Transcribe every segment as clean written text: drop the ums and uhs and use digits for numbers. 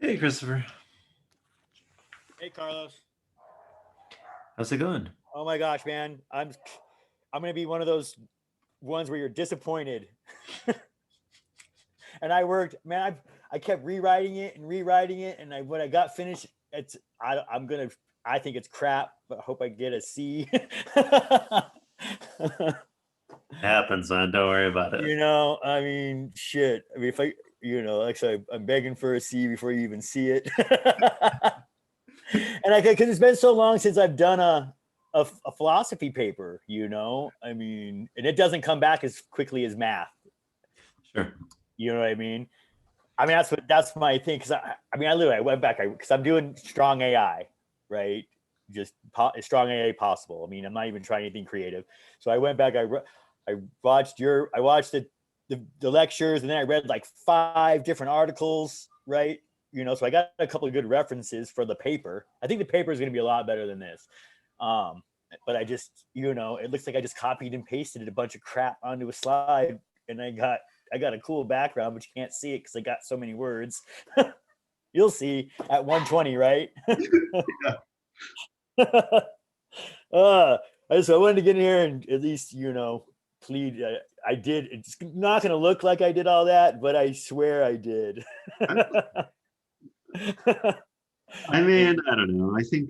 Hey, Christopher. Hey, Carlos. How's it going? Oh my gosh, man. I'm gonna be one of those ones where you're disappointed. And I kept rewriting it and rewriting it, and when I got finished, I think it's crap, but I hope I get a C. It happens, man. Don't worry about it. I mean, shit. I mean, if I, like I said, I'm begging for a C before you even see it. And because it's been so long since I've done a philosophy paper, I mean, and it doesn't come back as quickly as math. Sure. You know what I mean? I mean, that's my thing. Because I went back because I'm doing strong AI, right? Just strong AI possible. I mean, I'm not even trying anything creative. So I went back. I watched the lectures, and then I read like 5 different articles, right? So I got a couple of good references for the paper. I think the paper is going to be a lot better than this. But I just, it looks like I just copied and pasted a bunch of crap onto a slide, and I got a cool background, but you can't see it because I got so many words. You'll see at 120, right? I wanted to get in here and at least, plead. I did. It's not going to look like I did all that, but I swear I did. I mean, I don't know. I think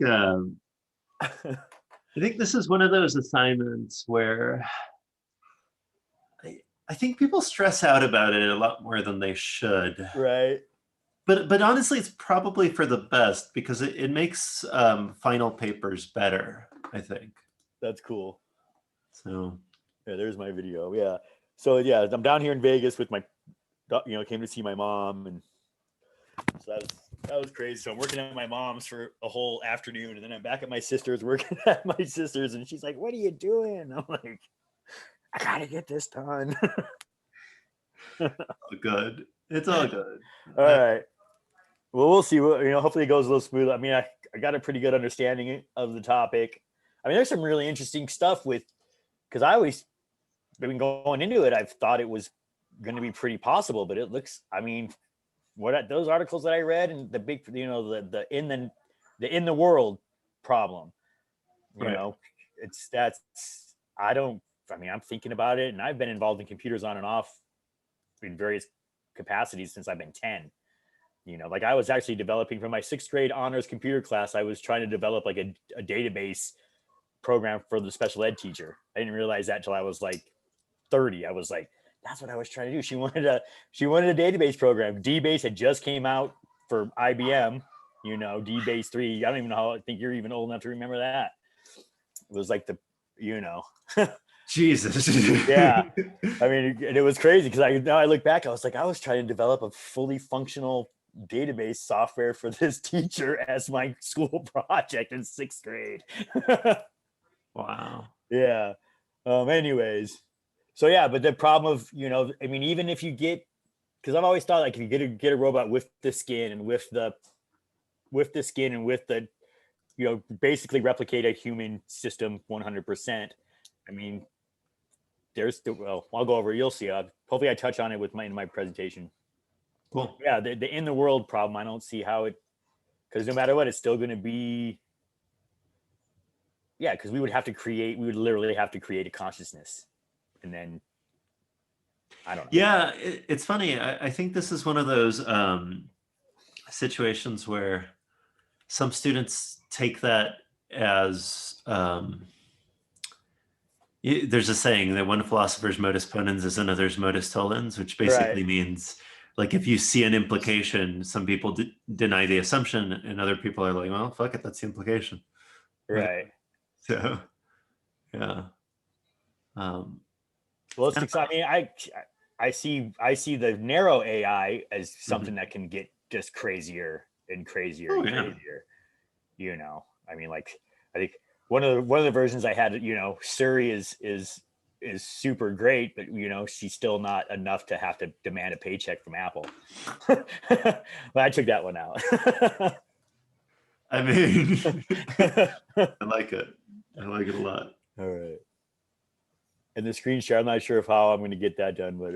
this is one of those assignments where I think people stress out about it a lot more than they should. Right. But honestly, it's probably for the best because it makes final papers better, I think. That's cool. So yeah, there's my video. Yeah. So yeah, I'm down here in Vegas with came to see my mom, and so that was crazy. So I'm working at my mom's for a whole afternoon, and then I'm back at my sister's working at my sister's, and she's like, "What are you doing?" I'm like, "I gotta get this done." good. It's all good. All right. Well, we'll see. Hopefully it goes a little smooth. I mean, I got a pretty good understanding of the topic. I mean, there's some really interesting stuff because been going into it, I've thought it was going to be pretty possible, but it looks, I mean, those articles that I read and the big, the in the world problem, Right. I'm thinking about it, and I've been involved in computers on and off in various capacities since I've been 10. Like I was actually developing for my 6th grade honors computer class. I was trying to develop like a database program for the special ed teacher. I didn't realize that until I was like 30. I was like, that's what I was trying to do. She wanted a database program. DBase had just came out for IBM, DBase 3. I don't even know I think you're even old enough to remember that. It was like Jesus. Yeah. I mean, it was crazy because now I look back, I was like, I was trying to develop a fully functional database software for this teacher as my school project in 6th grade. Wow. Yeah. Anyways, so yeah, but the problem of I mean, even if you because I've always thought like if you get a robot with the skin and with the basically replicate a human system 100%. I mean, I'll go over. You'll see. Hopefully, I touch on it in my presentation. Cool. Yeah, the in the world problem. I don't see how it, because no matter what, it's still going to be. Yeah, because we would literally have to create a consciousness, and then I don't know. Yeah, it's funny. I think this is one of those situations where some students take that as there's a saying that one philosopher's modus ponens is another's modus tollens, which basically Right. means like if you see an implication, some people deny the assumption, and other people are like, well, fuck it, that's the implication. Right. So, yeah. Well, I mean, I see the narrow AI as something that can get just crazier and crazier and crazier. I mean, like I think one of the versions I had, Siri is super great, but she's still not enough to have to demand a paycheck from Apple. But I took that one out. I mean, I like it. I like it a lot. All right. And the screen share, I'm not sure how I'm going to get that done, but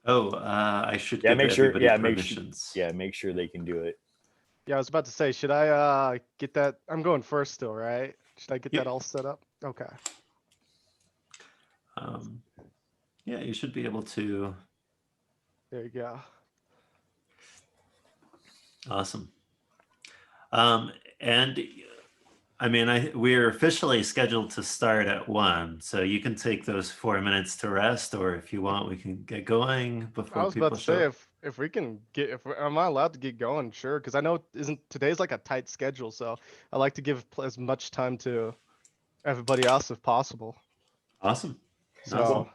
Oh, I should Yeah, give make sure. everybody Yeah, make sure. permissions. Yeah, make sure they can do it. Yeah, I was about to say, should I get that? I'm going first still, right? Should I get Yep. that all set up? Okay. Um, yeah, you should be able to. There you go. Awesome. And I mean, we're officially scheduled to start at 1, so you can take those 4 minutes to rest, or if you want, we can get going I before was about people to show say up. if we can get am I allowed to get going? Sure, because I know isn't today's like a tight schedule, so I like to give as much time to everybody else if possible. Awesome. So Awesome.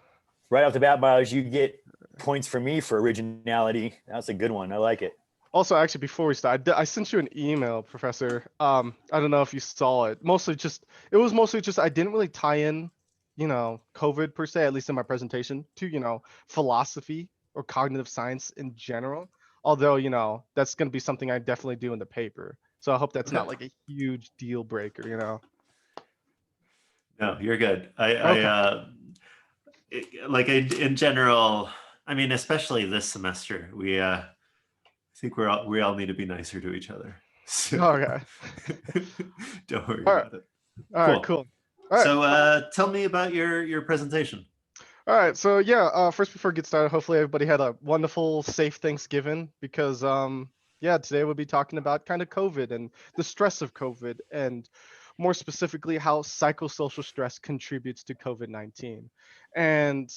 Right off the bat, Miles, you get points for me for originality. That's a good one. I like it. also, actually, before we start, I sent you an email, Professor. I don't know if you saw it. It was mostly just I didn't really tie in, COVID per se, at least in my presentation, to philosophy or cognitive science in general. Although that's going to be something I definitely do in the paper. So I hope that's not Okay. like a huge deal breaker. No, you're good. Okay. Like in general, I mean, especially this semester, I think we all need to be nicer to each other. So Okay. don't worry All right. about it. All right. Cool. All right. So tell me about your presentation. All right, so yeah, first before we get started, hopefully everybody had a wonderful, safe Thanksgiving because yeah, today we'll be talking about kind of COVID and the stress of COVID and more specifically how psychosocial stress contributes to COVID-19. And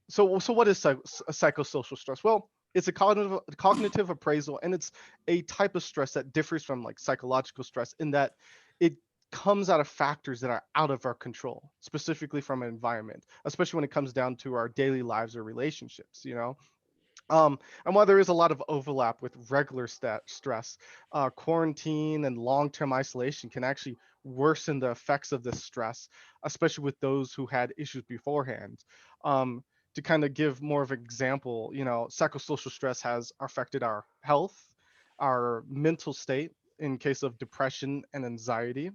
so what is psychosocial stress? Well, it's a cognitive appraisal, and it's a type of stress that differs from like psychological stress in that it comes out of factors that are out of our control, specifically from an environment, especially when it comes down to our daily lives or relationships. And while there is a lot of overlap with regular stress, quarantine and long-term isolation can actually worsen the effects of this stress, especially with those who had issues beforehand. To kind of give more of an example, psychosocial stress has affected our health, our mental state in case of depression and anxiety,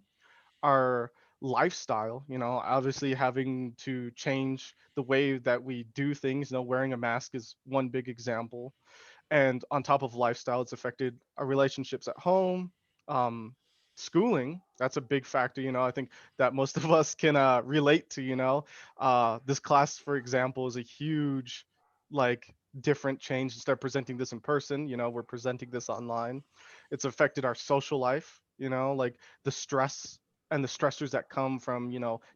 our lifestyle, obviously having to change the way that we do things. Wearing a mask is one big example. And on top of lifestyle, it's affected our relationships at home, um, schooling. That's a big factor. I think that most of us can relate to. This class, for example, is a huge, like, different change. Instead of presenting this in person, we're presenting this online. It's affected our social life. Like the stress and the stressors that come from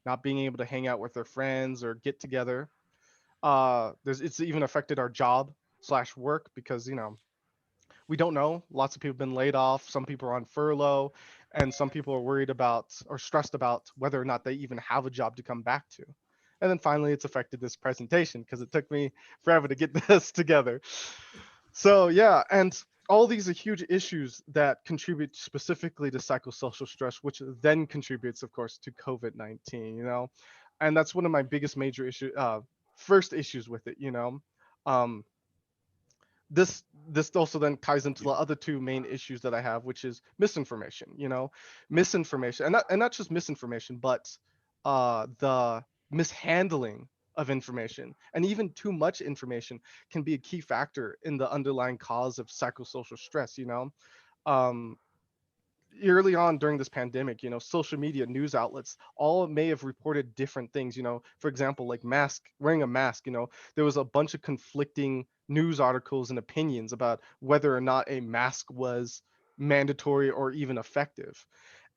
not being able to hang out with their friends or get together. It's even affected our job slash work because we don't know. Lots of people have been laid off. Some people are on furlough, and some people are worried about or stressed about whether or not they even have a job to come back to. And then finally, it's affected this presentation because it took me forever to get this together. So yeah, and all these are huge issues that contribute specifically to psychosocial stress, which then contributes, of course, to COVID-19. And that's one of my biggest major first issues with it. Um, this also then ties into the other two main issues that I have, which is misinformation. Misinformation, and not just misinformation, but the mishandling of information, and even too much information can be a key factor in the underlying cause of psychosocial stress. Um, Early on during this pandemic, social media news outlets all may have reported different things. For example, like wearing a mask. There was a bunch of conflicting news articles and opinions about whether or not a mask was mandatory or even effective.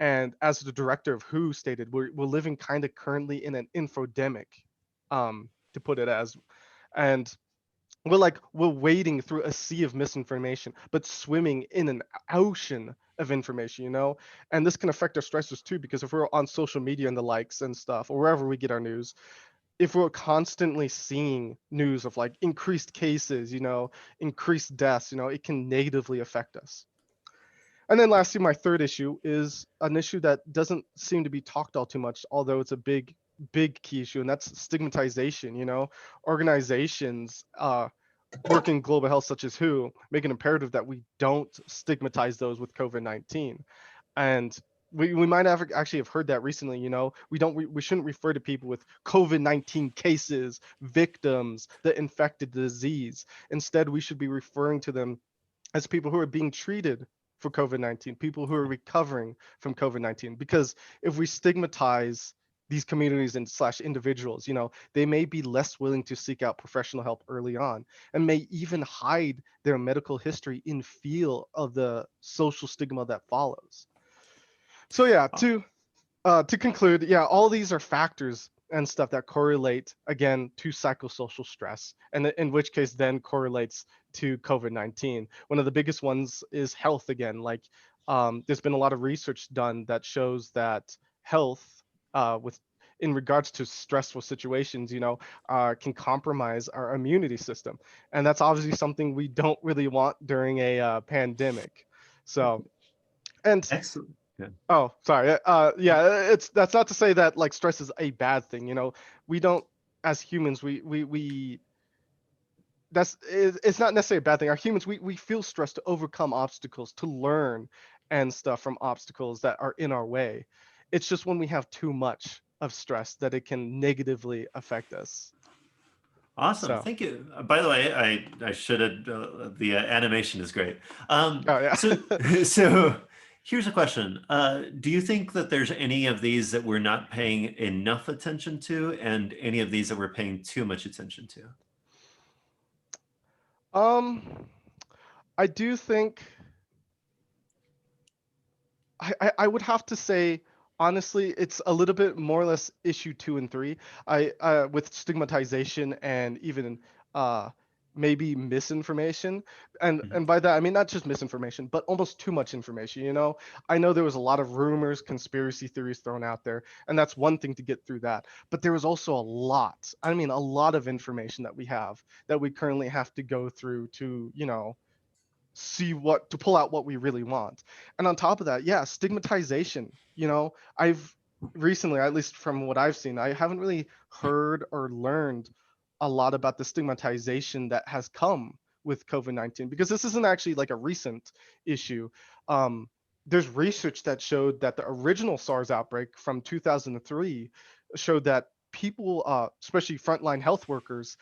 And as the director of WHO stated, we're living kind of currently in an infodemic, to put it as, and we're wading through a sea of misinformation, but swimming in an ocean of information. And this can affect our stressors too, because if we're on social media and the likes and stuff, or wherever we get our news, if we're constantly seeing news of like increased cases, increased deaths, it can negatively affect us. And then lastly, my third issue is an issue that doesn't seem to be talked all too much, although it's a big key issue, and that's stigmatization. Organizations work in global health, such as WHO, make an imperative that we don't stigmatize those with COVID-19. And we might have actually have heard that recently. You know, we shouldn't refer to people with COVID-19 cases, victims, the infected disease. Instead, we should be referring to them as people who are being treated for COVID-19, people who are recovering from COVID-19. Because if we stigmatize these communities and slash individuals, you know, they may be less willing to seek out professional help early on, and may even hide their medical history in fear of the social stigma that follows. So yeah, to conclude, yeah, all these are factors and stuff that correlate again to psychosocial stress, and in which case then correlates to COVID-19. One of the biggest ones is health again. Like, there's been a lot of research done that shows that health, with in regards to stressful situations, you know, can compromise our immunity system, and that's obviously something we don't really want during a pandemic. So, and Excellent. Yeah. oh, sorry. Yeah, that's not to say that like stress is a bad thing. You know, we don't, as humans, we it's not necessarily a bad thing. Our humans, we feel stress to overcome obstacles, to learn and stuff from obstacles that are in our way. It's just when we have too much of stress that it can negatively affect us. Awesome. So, Thank you. By the way, I should have, the animation is great. oh yeah. So here's a question. Do you think that there's any of these that we're not paying enough attention to, and any of these that we're paying too much attention to? I do think I would have to say honestly it's a little bit more or less issue 2 and 3. I with stigmatization and even uh maybe misinformation, and by that I mean not just misinformation but almost too much information, you know. I know there was a lot of rumors, conspiracy theories thrown out there, and that's one thing to get through that, but there was also a lot, I mean a lot of information that we have that we currently have to go through to, you know, see what to pull out what we really want. And on top of that, yeah, stigmatization, you know, I've recently, at least from what I've seen, I haven't really heard or learned a lot about the stigmatization that has come with COVID-19, because this isn't actually like a recent issue. There's research that showed that the original SARS outbreak from 2003 showed that people, especially frontline health workers,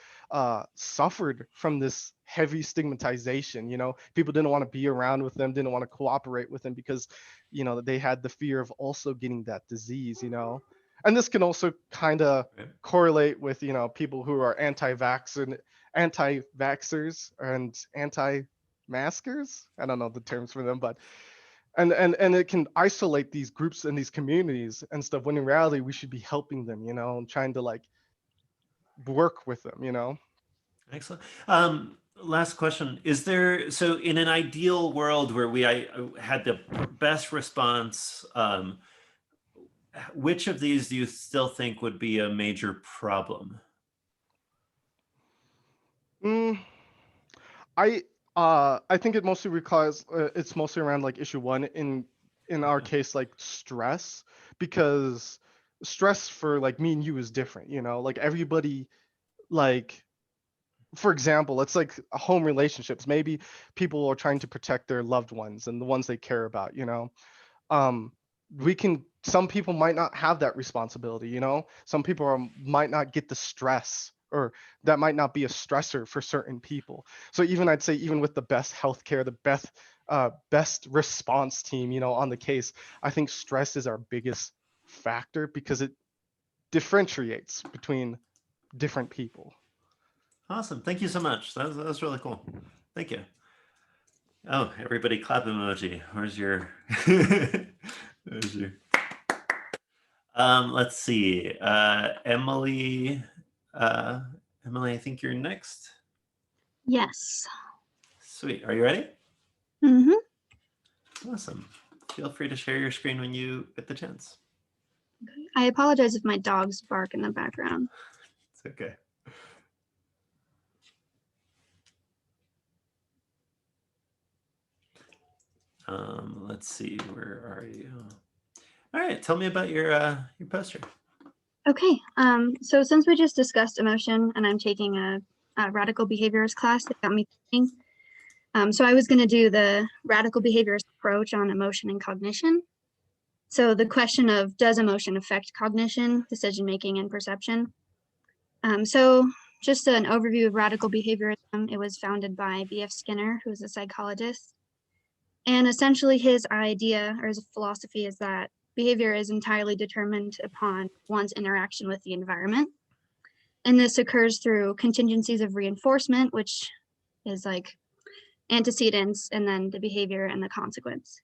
suffered from this heavy stigmatization. You know, people didn't want to be around with them, didn't want to cooperate with them because, you know, they had the fear of also getting that disease. You know, and this can also kind of Right. correlate with, you know, people who are anti-vaxxers and anti-maskers. I don't know the terms for them, but and it can isolate these groups and these communities and stuff, when in reality we should be helping them, you know, and trying to like work with them, you know. Excellent. Last question. Is there, so in an ideal world where I had the best response, which of these do you still think would be a major problem? mm, I think it mostly requires it's mostly around like issue 1 in our Okay. case, like stress, because stress for like me and you is different, you know, like everybody, like for example, it's like home relationships. Maybe people are trying to protect their loved ones and the ones they care about, you know. um we can, some people might not have that responsibility, you know. Some people might not get the stress, or that might not be a stressor for certain people. So even I'd say even with the best healthcare, the best response team, you know, on the case, I think stress is our biggest factor because it differentiates between different people. Awesome. Thank you so much. That was really cool. Thank you. Oh, everybody clap emoji. Where's your, where's your, let's see. Emily, Emily, I think you're next. Yes. Sweet. Are you ready? hmm Awesome. Feel free to share your screen when you get the chance. I apologize if my dogs bark in the background. It's okay. Let's see, where are you? All right, tell me about your poster. Okay. So since we just discussed emotion and I'm taking a radical behaviors class, that got me thinking. So I was going to do the radical behaviors approach on emotion and cognition. So the question of, does emotion affect cognition, decision making, and perception? So just an overview of radical behaviorism. It was founded by B.F. Skinner, who is a psychologist. And essentially his idea or his philosophy is that behavior is entirely determined upon one's interaction with the environment. And this occurs through contingencies of reinforcement, which is like antecedents, and then the behavior and the consequence.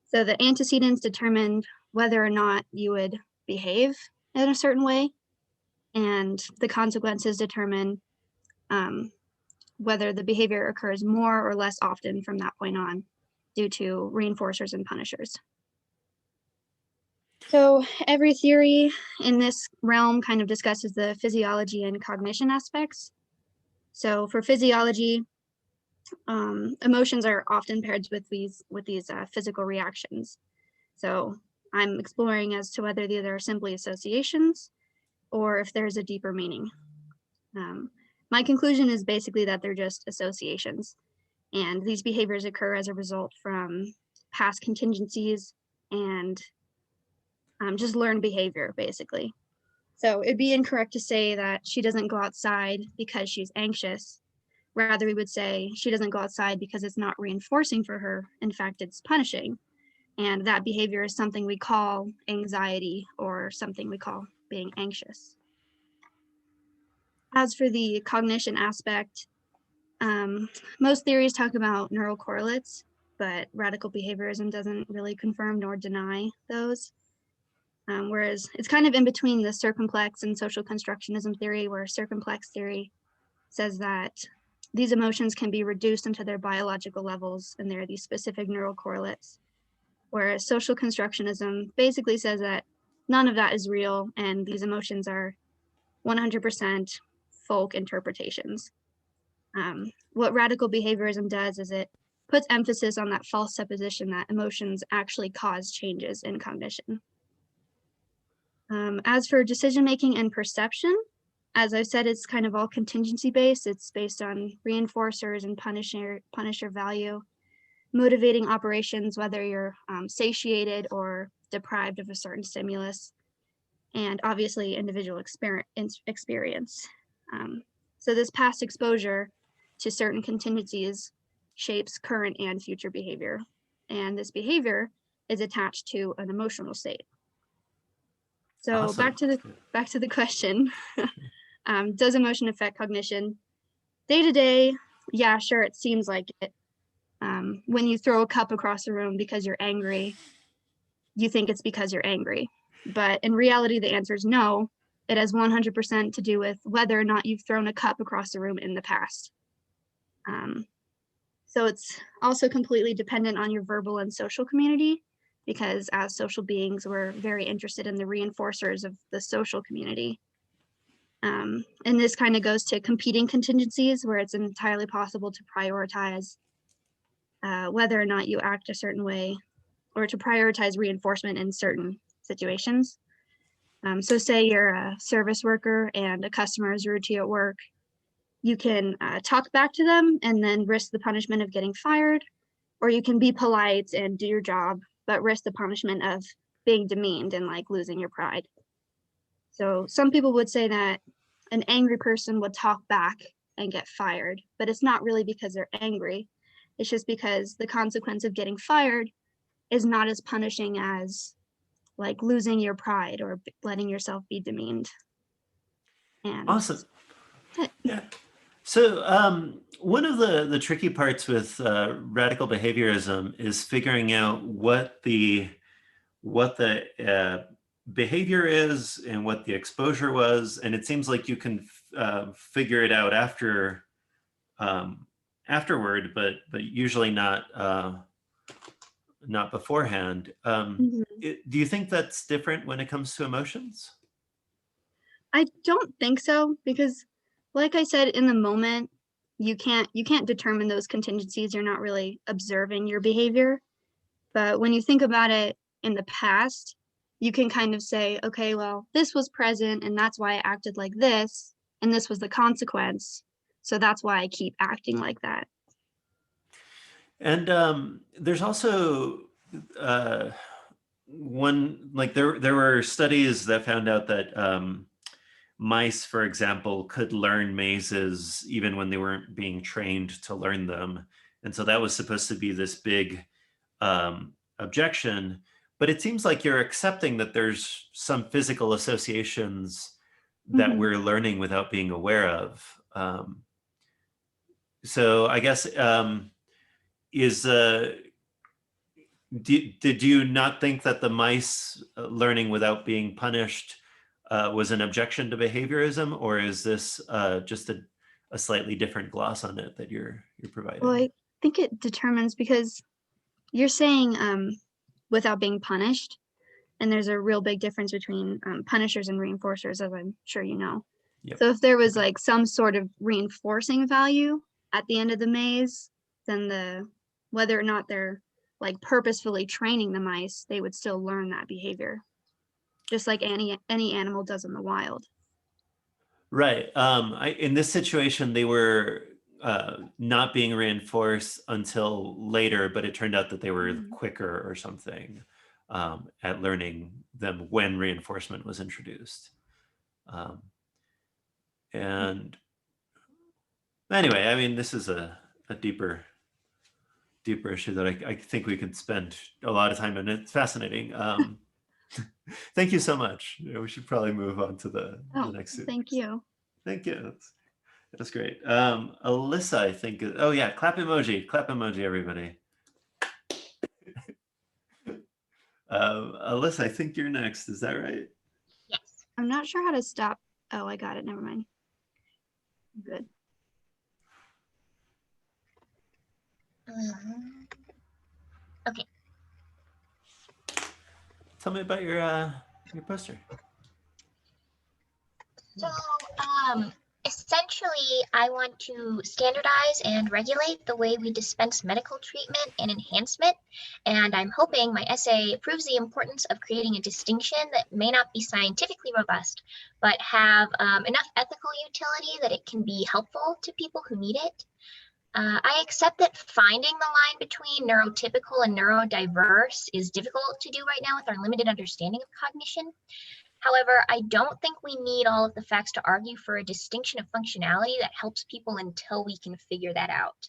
So the antecedents determined whether or not you would behave in a certain way, and the consequences determine whether the behavior occurs more or less often from that point on due to reinforcers and punishers. So every theory in this realm kind of discusses the physiology and cognition aspects. So for physiology, emotions are often paired with these physical reactions. So I'm exploring as to whether these are simply associations or if there's a deeper meaning. My conclusion is basically that they're just associations, and these behaviors occur as a result from past contingencies and just learned behavior, basically. So it'd be incorrect to say that she doesn't go outside because she's anxious. Rather, we would say she doesn't go outside because it's not reinforcing for her. In fact, it's punishing. And that behavior is something we call anxiety or something we call being anxious. As for the cognition aspect, most theories talk about neural correlates, but radical behaviorism doesn't really confirm nor deny those. Whereas it's kind of in between the circumplex and social constructionism theory, where circumplex theory says that these emotions can be reduced into their biological levels and there are these specific neural correlates. Whereas social constructionism basically says that none of that is real and these emotions are 100% folk interpretations. What radical behaviorism does is it puts emphasis on that false supposition that emotions actually cause changes in cognition. As for decision-making and perception, as I said, it's kind of all contingency-based. It's based on reinforcers and punisher value, motivating operations, whether you're satiated or deprived of a certain stimulus, and obviously individual experience. So this past exposure to certain contingencies shapes current and future behavior. And this behavior is attached to an emotional state. So Awesome. back to the question, does emotion affect cognition? Day to day, yeah, sure, it seems like it. When you throw a cup across the room because you're angry, you think it's because you're angry. But in reality, the answer is no. It has 100% to do with whether or not you've thrown a cup across the room in the past. So it's also completely dependent on your verbal and social community, because as social beings, we're very interested in the reinforcers of the social community. And this kind of goes to competing contingencies, where it's entirely possible to prioritize whether or not you act a certain way, or to prioritize reinforcement in certain situations. So say you're a service worker and a customer is rude to you at work, you can talk back to them and then risk the punishment of getting fired, or you can be polite and do your job, but risk the punishment of being demeaned and like losing your pride. So some people would say that an angry person would talk back and get fired, but it's not really because they're angry. It's just because the consequence of getting fired is not as punishing as like losing your pride or letting yourself be demeaned. And Awesome. Yeah. So one of the tricky parts with radical behaviorism is figuring out what the behavior is and what the exposure was, and it seems like you can figure it out afterward, but usually not beforehand. Do you think that's different when it comes to emotions? I don't think so, because like I said, in the moment, you can't determine those contingencies. You're not really observing your behavior. But when you think about it in the past, you can kind of say, okay, well, this was present and that's why I acted like this, and this was the consequence. So that's why I keep acting like that. And there's also there were studies that found out that mice, for example, could learn mazes even when they weren't being trained to learn them. And so that was supposed to be this big objection. But it seems like you're accepting that there's some physical associations that Mhm. we're learning without being aware of. So I guess is did you not think that the mice learning without being punished was an objection to behaviorism, or is this just a slightly different gloss on it that you're providing? Well, I think it determines because you're saying without being punished, and there's a real big difference between punishers and reinforcers, as I'm sure you know. Yep. So if there was like some sort of reinforcing value at the end of the maze, then whether or not they're like purposefully training the mice, they would still learn that behavior, just like any animal does in the wild. Right. In this situation, they were not being reinforced until later, but it turned out that they were Mhm. quicker or something at learning them when reinforcement was introduced. And anyway, I mean, this is a deeper issue that I think we could spend a lot of time on. It's fascinating. Thank you so much. We should probably move on to the Oh, next. thank you. Thank you. That's great. Alyssa, I think. Oh yeah, clap emoji, everybody. Alyssa, I think you're next. Is that right? Yes. I'm not sure how to stop. Oh, I got it. Never mind. Good. Okay. Tell me about your poster. So, essentially, I want to standardize and regulate the way we dispense medical treatment and enhancement. And I'm hoping my essay proves the importance of creating a distinction that may not be scientifically robust, but have enough ethical utility that it can be helpful to people who need it. I accept that finding the line between neurotypical and neurodiverse is difficult to do right now with our limited understanding of cognition. However, I don't think we need all of the facts to argue for a distinction of functionality that helps people until we can figure that out.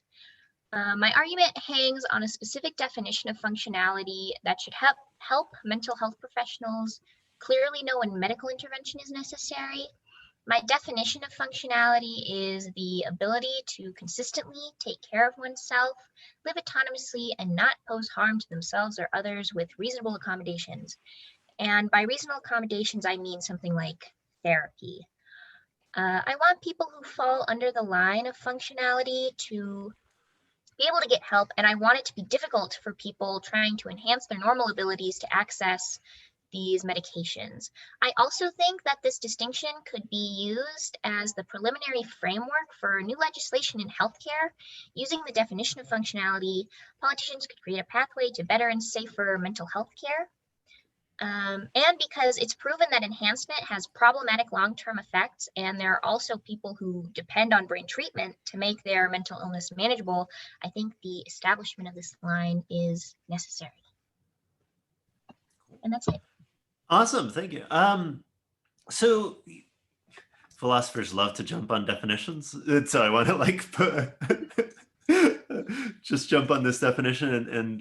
My argument hangs on a specific definition of functionality that should help mental health professionals clearly know when medical intervention is necessary. My definition of functionality is the ability to consistently take care of oneself, live autonomously, and not pose harm to themselves or others with reasonable accommodations. And by reasonable accommodations, I mean something like therapy. I want people who fall under the line of functionality to be able to get help, and I want it to be difficult for people trying to enhance their normal abilities to access these medications. I also think that this distinction could be used as the preliminary framework for new legislation in healthcare. Using the definition of functionality, politicians could create a pathway to better and safer mental health care. And because it's proven that enhancement has problematic long-term effects, and there are also people who depend on brain treatment to make their mental illness manageable, I think the establishment of this line is necessary. And that's it. Awesome, thank you. So philosophers love to jump on definitions, and so I want to just jump on this definition and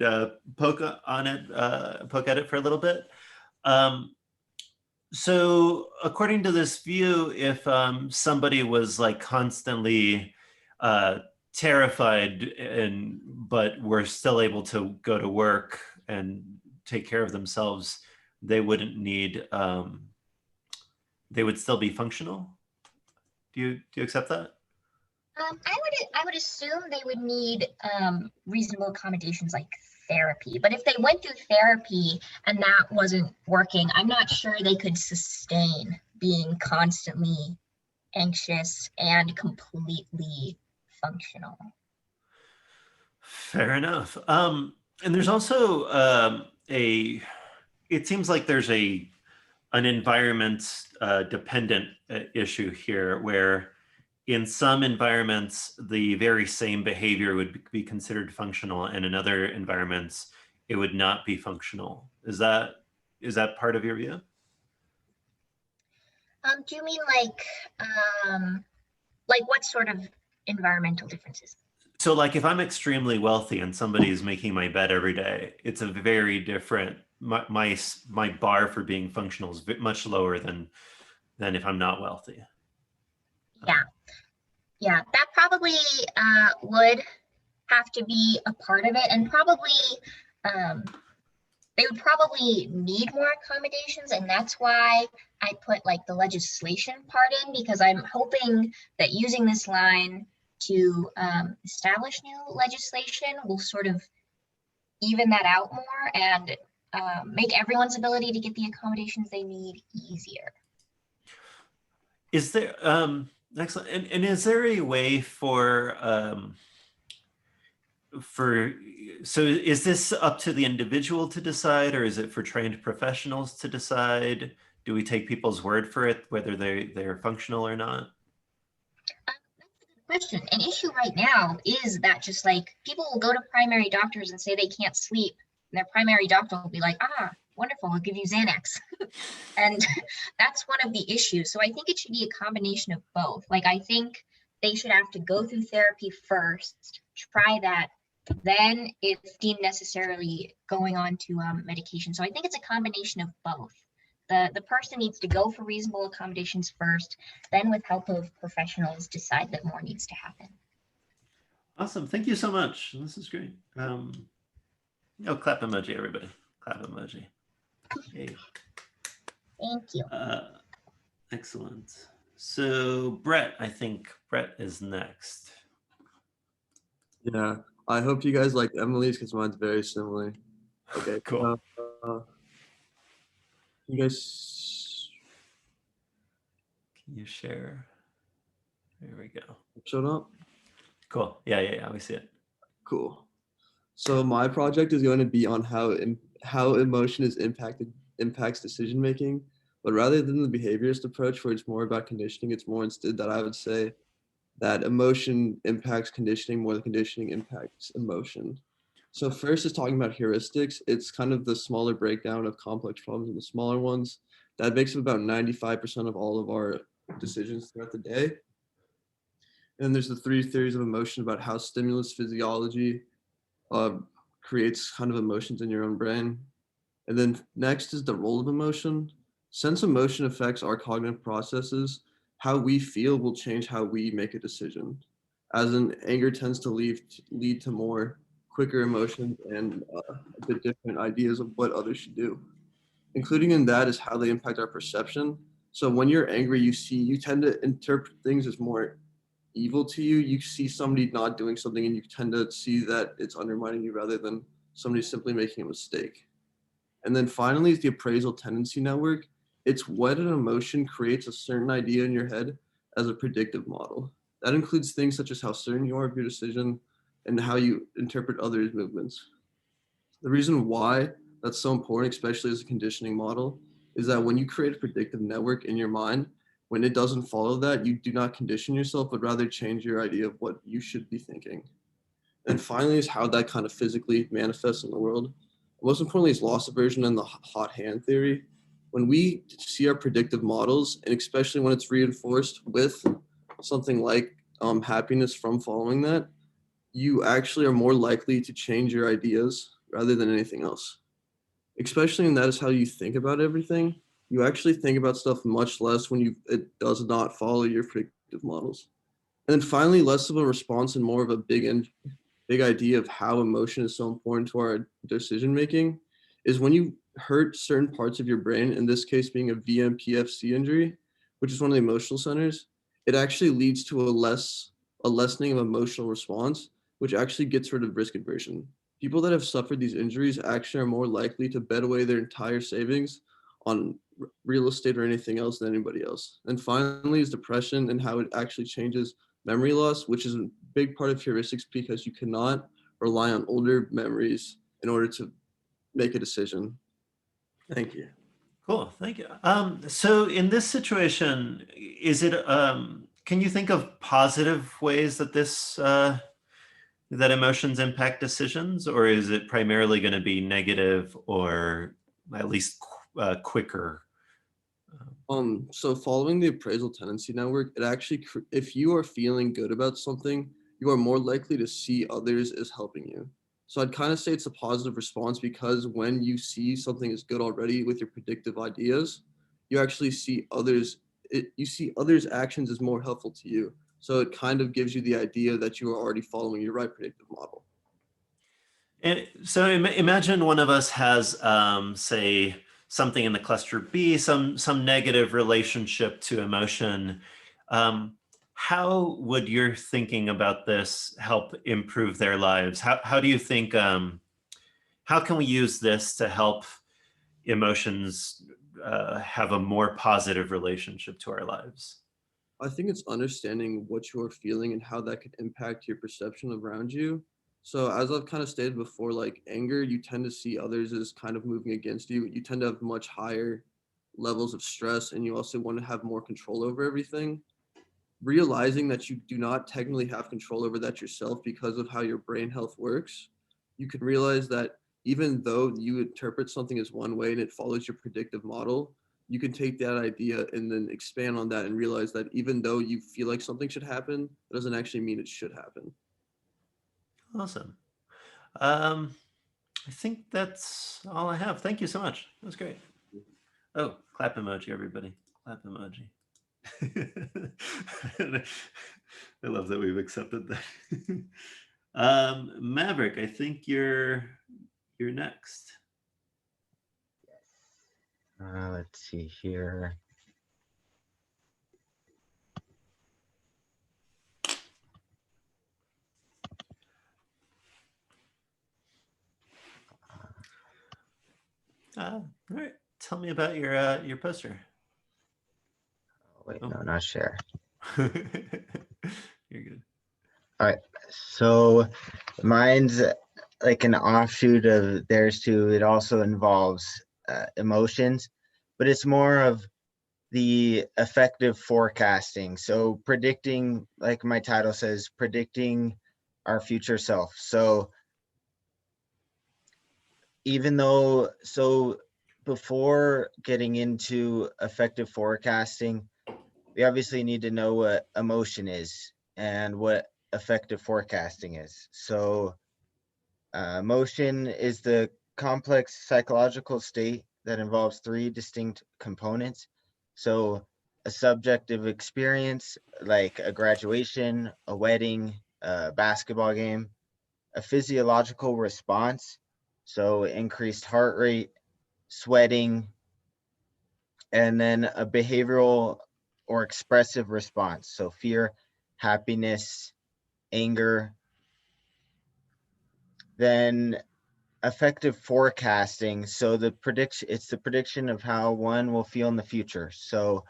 poke at it for a little bit. So according to this view, if somebody was like constantly terrified but were still able to go to work and take care of themselves, they wouldn't need, they would still be functional. Do you accept that? I would assume they would need reasonable accommodations like therapy, but if they went through therapy and that wasn't working, I'm not sure they could sustain being constantly anxious and completely functional. Fair enough. And there's also it seems like there's an environment dependent issue here, where in some environments, the very same behavior would be considered functional, and in other environments, it would not be functional. Is that Is that part of your view? Do you mean like what sort of environmental differences? So like if I'm extremely wealthy and somebody is making my bed every day, it's a very different, my bar for being functional is much lower than if I'm not wealthy. Yeah. Yeah, that probably would have to be a part of it, and probably they would probably need more accommodations, and that's why I put like the legislation part in, because I'm hoping that using this line to establish new legislation will sort of even that out more and make everyone's ability to get the accommodations they need easier. Is there, excellent, and is there a way so is this up to the individual to decide, or is it for trained professionals to decide? Do we take people's word for it, whether they're functional or not? Question. An issue right now is that just like people will go to primary doctors and say they can't sleep, and their primary doctor will be like, ah, wonderful, I'll give you Xanax. And that's one of the issues. So I think it should be a combination of both. Like, I think they should have to go through therapy first, try that, then if deemed necessarily going on to medication. So I think it's a combination of both. The person needs to go for reasonable accommodations first, then with help of professionals decide that more needs to happen. Awesome, thank you so much. This is great. Oh, clap emoji, everybody. Clap emoji. Yay. Thank you. Excellent. So Brett, I think Brett is next. Yeah, I hope you guys like Emily's because mine's very similar. Okay, Cool. You guys Can you share? There we go. showed up? Cool. Yeah, we see it. Cool. So my project is going to be on how emotion impacts decision making, but rather than the behaviorist approach where it's more about conditioning, it's more instead that I would say that emotion impacts conditioning more than conditioning impacts emotion. So first is talking about heuristics. It's kind of the smaller breakdown of complex problems into smaller ones. That makes up about 95% of all of our decisions throughout the day. And there's the 3 theories of emotion about how stimulus physiology creates kind of emotions in your own brain. And then next is the role of emotion. Since emotion affects our cognitive processes, how we feel will change how we make a decision. As in, anger tends to lead to more quicker emotions and a bit different ideas of what others should do. Including in that is how they impact our perception. So when you're angry, you tend to interpret things as more evil to you. You see somebody not doing something and you tend to see that it's undermining you rather than somebody simply making a mistake. And then finally is the appraisal tendency network. It's what an emotion creates a certain idea in your head as a predictive model. That includes things such as how certain you are of your decision and how you interpret others' movements. The reason why that's so important, especially as a conditioning model, is that when you create a predictive network in your mind, when it doesn't follow that, you do not condition yourself, but rather change your idea of what you should be thinking. And finally is how that kind of physically manifests in the world. Most importantly is loss aversion and the hot hand theory. When we see our predictive models, and especially when it's reinforced with something like happiness from following that, you actually are more likely to change your ideas rather than anything else. Especially, and that is how you think about everything. You actually think about stuff much less when it does not follow your predictive models. And then finally, less of a response and more of a big idea of how emotion is so important to our decision making is when you hurt certain parts of your brain, in this case being a VMPFC injury, which is one of the emotional centers, it actually leads to a lessening of emotional response, which actually gets rid of risk aversion. People that have suffered these injuries actually are more likely to bet away their entire savings on real estate or anything else than anybody else. And finally is depression and how it actually changes memory loss, which is a big part of heuristics because you cannot rely on older memories in order to make a decision. Thank you. Cool, thank you. So in this situation, is it, can you think of positive ways that that emotions impact decisions, or is it primarily going to be negative or at least quicker? So following the appraisal tendency network, it actually, if you are feeling good about something, you are more likely to see others as helping you. So I'd kind of say it's a positive response, because when you see something is good already with your predictive ideas, you actually see others, you see others' actions as more helpful to you. So it kind of gives you the idea that you are already following your right predictive model. And so imagine one of us has, say, something in the cluster B, some negative relationship to emotion. How would your thinking about this help improve their lives? How do you think, how can we use this to help emotions have a more positive relationship to our lives? I think it's understanding what you're feeling and how that could impact your perception around you. So as I've kind of stated before, like anger, you tend to see others as kind of moving against you. You tend to have much higher levels of stress, and you also want to have more control over everything. Realizing that you do not technically have control over that yourself because of how your brain health works, you can realize that even though you interpret something as one way and it follows your predictive model, you can take that idea and then expand on that and realize that even though you feel like something should happen, it doesn't actually mean it should happen. Awesome. I think that's all I have. Thank you so much. That was great. Oh, clap emoji, everybody. Clap emoji. I love that we've accepted that. Maverick, I think you're next. Let's see here. All right. Tell me about your poster. Wait, Oh. no, not share. You're good. All right, so mine's like an offshoot of theirs too. It also involves emotions, but it's more of the effective forecasting. So predicting, like my title says, predicting our future self. So before getting into effective forecasting, we obviously need to know what emotion is and what effective forecasting is. So emotion is the complex psychological state that involves three distinct components. So a subjective experience like a graduation, a wedding, a basketball game, a physiological response, so increased heart rate, sweating, and then a behavioral or expressive response, so fear, happiness, anger. Then effective forecasting, so it's the prediction of how one will feel in the future. So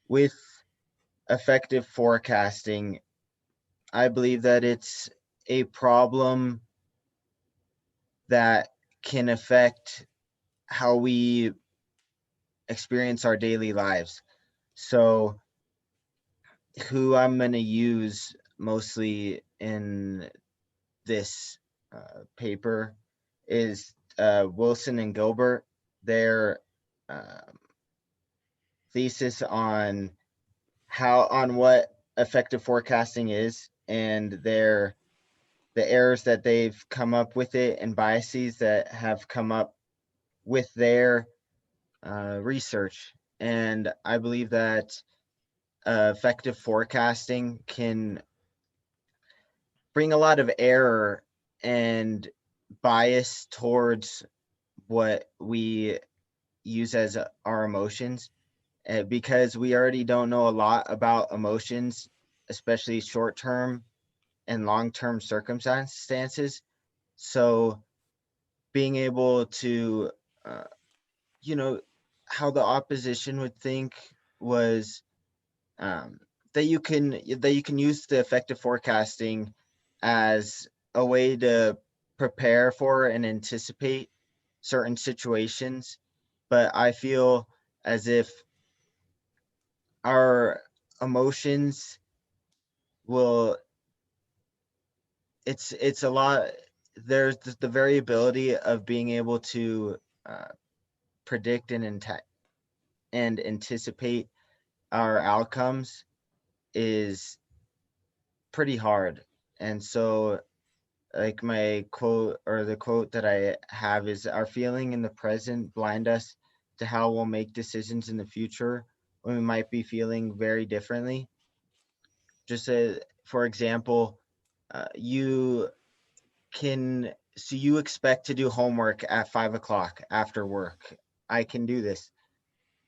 with effective forecasting, I believe that it's a problem that can affect how we experience our daily lives. So who I'm going to use mostly in this paper is Wilson and Gilbert. Their thesis on what effective forecasting is, and the errors that they've come up with it and biases that have come up with their research. And I believe that effective forecasting can bring a lot of error and bias towards what we use as our emotions, because we already don't know a lot about emotions, especially short-term and long-term circumstances. So being able to, how the opposition would think was that you can use the effective forecasting as a way to prepare for and anticipate certain situations. But I feel as if our emotions will, it's a lot, there's the variability of being able to predict and anticipate our outcomes is pretty hard. And so, like my quote, or the quote that I have, is our feeling in the present blind us to how we'll make decisions in the future when we might be feeling very differently. Just for example, you expect to do homework at 5 o'clock after work. I can do this.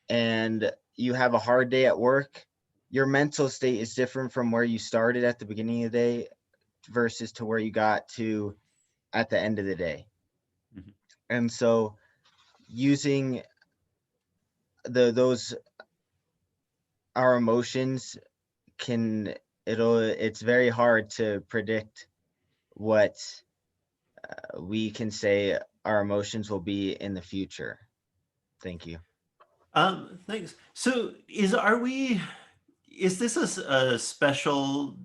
And you have a hard day at work. Your mental state is different from where you started at the beginning of the day versus to where you got to at the end of the day. Mhm. And so using our emotions it's very hard to predict what we can say our emotions will be in the future. Thank you. Thanks. So is this a special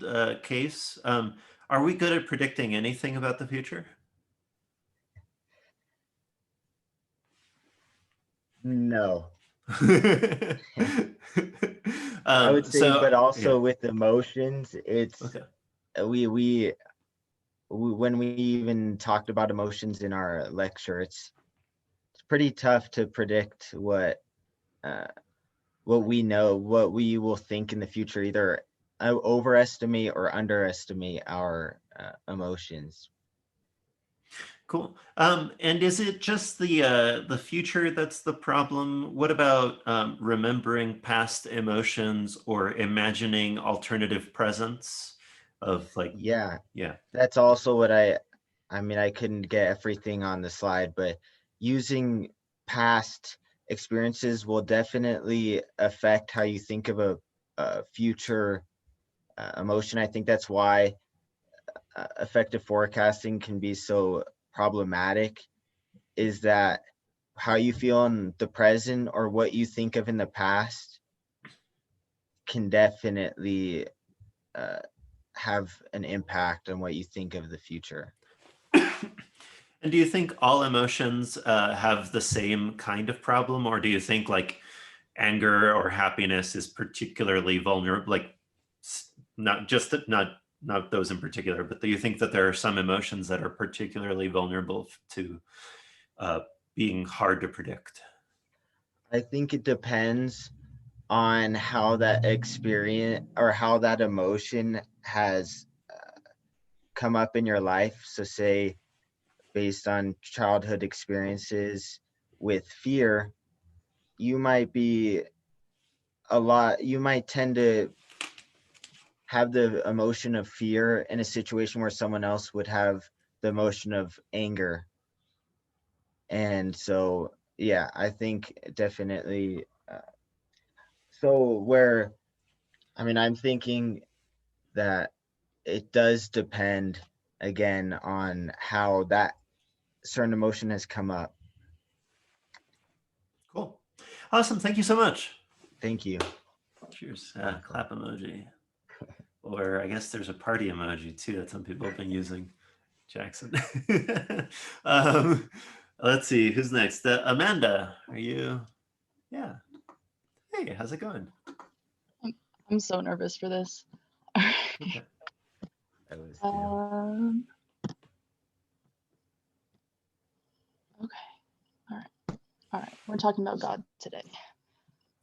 case? Are we good at predicting anything about the future? No. I would say, but also with emotions, it's okay. we when we even talked about emotions in our lecture, it's pretty tough to predict what we know, what we will think in the future, either overestimate or underestimate our emotions. Cool. And is it just the future that's the problem? What about remembering past emotions or imagining alternative presents of like, Yeah, yeah. that's also what I mean, I couldn't get everything on the slide, but using past experiences will definitely affect how you think of a future emotion. I think that's why effective forecasting can be so problematic, is that how you feel in the present or what you think of in the past can definitely have an impact on what you think of the future. And do you think all emotions have the same kind of problem, or do you think like anger or happiness is particularly vulnerable? Like not those in particular, but do you think that there are some emotions that are particularly vulnerable to being hard to predict? I think it depends on how that experience or how that emotion has come up in your life. So say, based on childhood experiences with fear, you might tend to have the emotion of fear in a situation where someone else would have the emotion of anger. And so, yeah, I think definitely. I'm thinking that it does depend again on how that certain emotion has come up. Cool. Awesome. Thank you so much. Thank you. Cheers. Clap emoji. Or I guess there's a party emoji too that some people have been using. Jackson. Let's see, who's next? Amanda, are you? Yeah. Hey, how's it going? I'm so nervous for this. Okay. Okay. All right. We're talking about God today.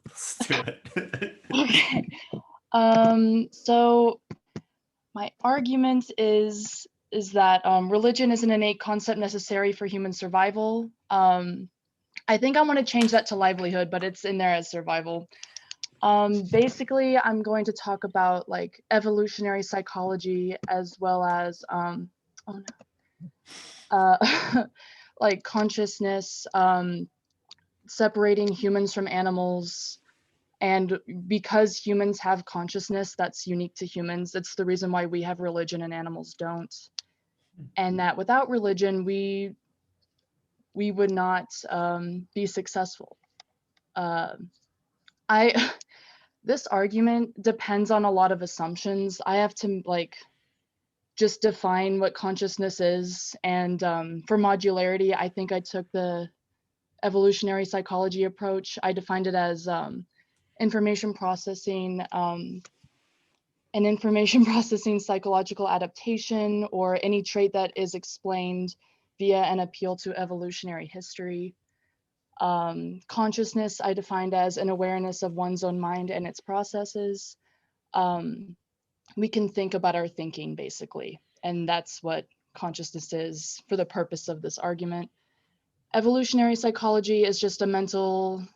Let's do it. Okay. So my argument is that religion is an innate concept necessary for human survival. I think I want to change that to livelihood, but it's in there as survival. Basically, I'm going to talk about like evolutionary psychology as well as like consciousness, separating humans from animals. And because humans have consciousness that's unique to humans, it's the reason why we have religion and animals don't. And that without religion, we would not be successful. This argument depends on a lot of assumptions. I have to like just define what consciousness is. And for modularity, I think I took the evolutionary psychology approach. I defined it as information processing, an information processing psychological adaptation, or any trait that is explained via an appeal to evolutionary history. Consciousness I defined as an awareness of one's own mind and its processes. We can think about our thinking, basically, and that's what consciousness is for the purpose of this argument. Evolutionary psychology is just mental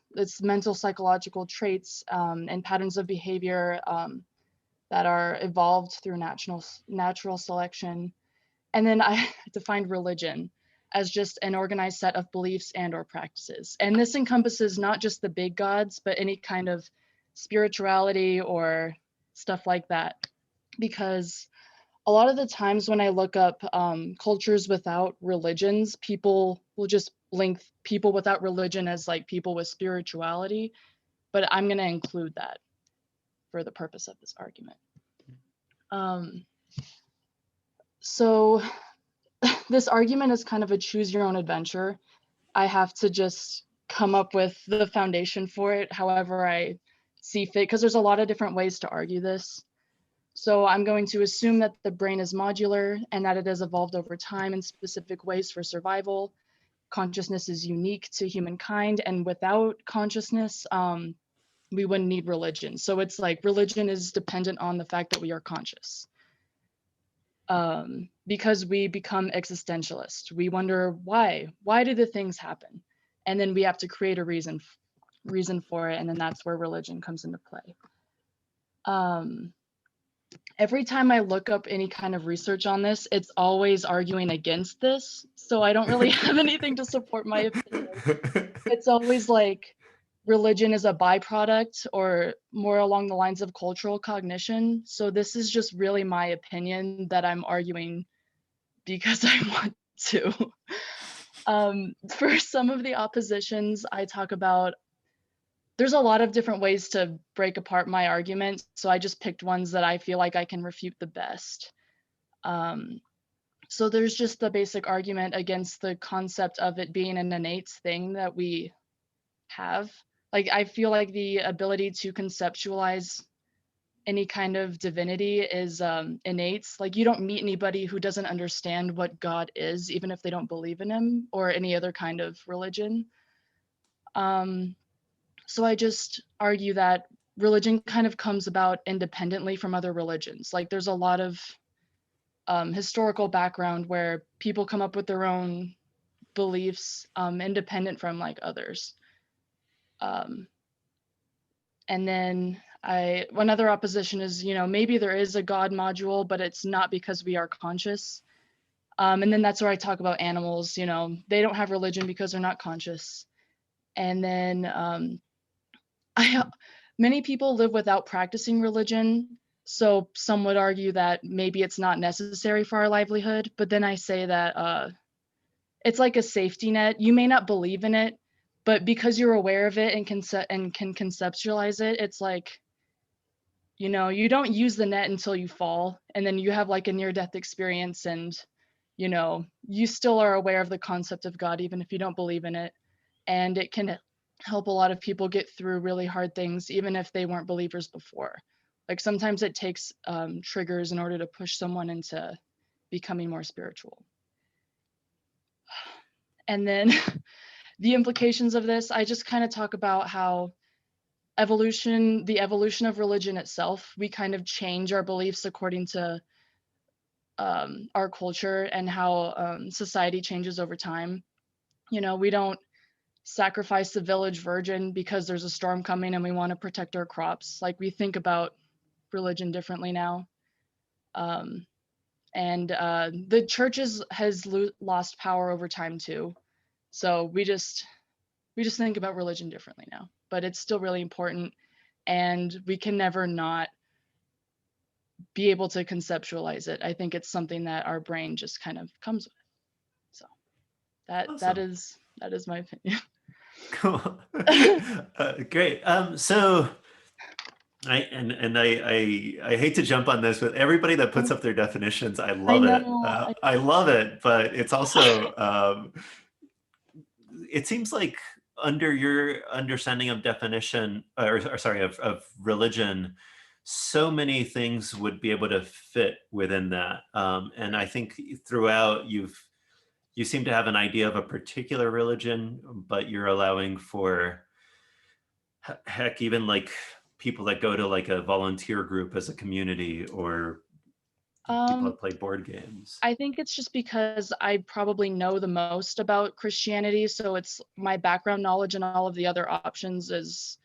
psychological traits and patterns of behavior that are evolved through natural selection. And then I defined religion as just an organized set of beliefs and or practices. And this encompasses not just the big gods, but any kind of spirituality or stuff like that. Because a lot of the times when I look up cultures without religions, people will just link people without religion as like people with spirituality, but I'm gonna include that for the purpose of this argument. So this argument is kind of a choose your own adventure. I have to just come up with the foundation for it however I see fit, because there's a lot of different ways to argue this. So I'm going to assume that the brain is modular and that it has evolved over time in specific ways for survival. Consciousness is unique to humankind, and without consciousness, we wouldn't need religion. So it's like religion is dependent on the fact that we are conscious. Because we become existentialist. We wonder why do the things happen? And then we have to create a reason for it. And then that's where religion comes into play. Every time I look up any kind of research on this, it's always arguing against this. So I don't really have anything to support my opinion. It's always like religion is a byproduct or more along the lines of cultural cognition. So this is just really my opinion that I'm arguing because I want to. For some of the oppositions, I talk about, there's a lot of different ways to break apart my argument. So I just picked ones that I feel like I can refute the best. So there's just the basic argument against the concept of it being an innate thing that we have. Like, I feel like the ability to conceptualize any kind of divinity is innate. Like, you don't meet anybody who doesn't understand what God is, even if they don't believe in him or any other kind of religion. So I just argue that religion kind of comes about independently from other religions. Like, there's a lot of historical background where people come up with their own beliefs independent from like others. And then one other opposition is, maybe there is a God module, but it's not because we are conscious. And then that's where I talk about animals, they don't have religion because they're not conscious. And then many people live without practicing religion. So some would argue that maybe it's not necessary for our livelihood, but then I say that it's like a safety net. You may not believe in it, but because you're aware of it and can conceptualize it, it's like, you don't use the net until you fall, and then you have like a near-death experience, and you still are aware of the concept of God, even if you don't believe in it. And it can help a lot of people get through really hard things, even if they weren't believers before. Like, sometimes it takes triggers in order to push someone into becoming more spiritual. And then the implications of this, I just kind of talk about how the evolution of religion itself, we kind of change our beliefs according to our culture and how society changes over time. We don't sacrifice the village virgin because there's a storm coming and we want to protect our crops. Like, we think about religion differently now. And the church has lost power over time too. So we just think about religion differently now, but it's still really important, and we can never not be able to conceptualize it. I think it's something that our brain just kind of comes with. So Awesome. that is my opinion. Cool. Great. So I hate to jump on this, but everybody that puts up their definitions, I love it. I love it, but it's also it seems like under your understanding of definition, or sorry, of religion, so many things would be able to fit within that. And I think throughout you seem to have an idea of a particular religion, but you're allowing for heck, even like people that go to like a volunteer group as a community, or people that play board games. I think it's just because I probably know the most about Christianity, so it's my background knowledge and all of the other options is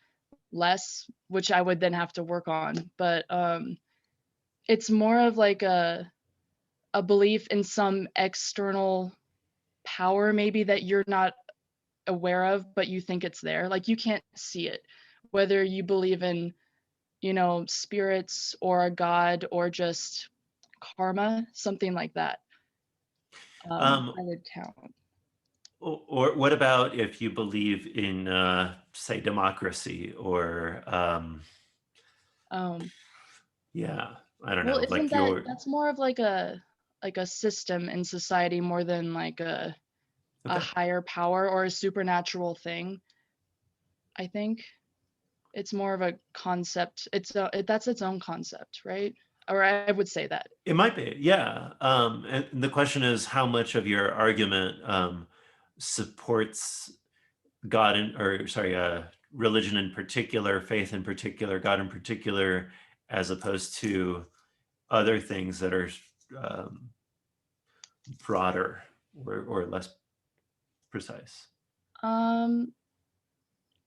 less, which I would then have to work on. But it's more of like a belief in some external power maybe that you're not aware of, but you think it's there. Like you can't see it, whether you believe in, you know, spirits or a god or just karma, something like that. I would count. Or what about if you believe in, say, democracy, or yeah, I don't Well, know, like your that's more of like a system in society more than like a okay. higher power or a supernatural thing. I think it's more of a concept. That's its own concept, right? Or I would say that. It might be, yeah. And the question is how much of your argument supports God or sorry, religion in particular, faith in particular, God in particular, as opposed to other things that are broader or less precise.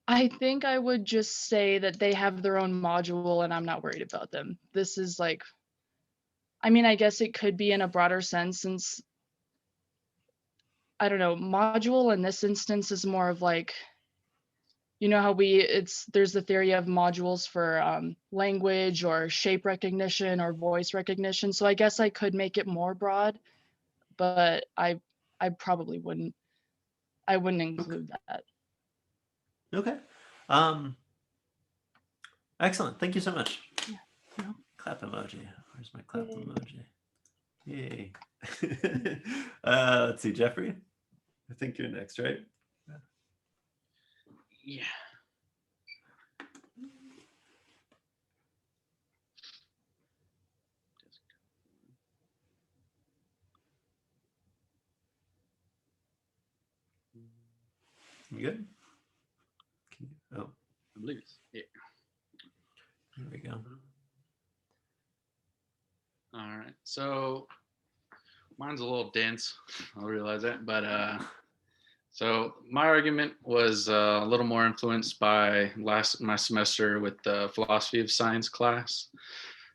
I think I would just say that they have their own module and I'm not worried about them. This is like, I mean, I guess it could be in a broader sense since, I don't know, module in this instance is more of like, you know how there's the theory of modules for language or shape recognition or voice recognition. So I guess I could make it more broad, but I probably wouldn't. I wouldn't include that. Okay. Excellent. Thank you so much. Yeah. No. Clap emoji. Where's my clap Yay. emoji? Yay. Let's see, Jeffrey. I think you're next, right? Yeah. You good? Oh, I believe it's yeah. there we go. All right. So mine's a little dense. I'll realize that, but so my argument was a little more influenced by my semester with the philosophy of science class.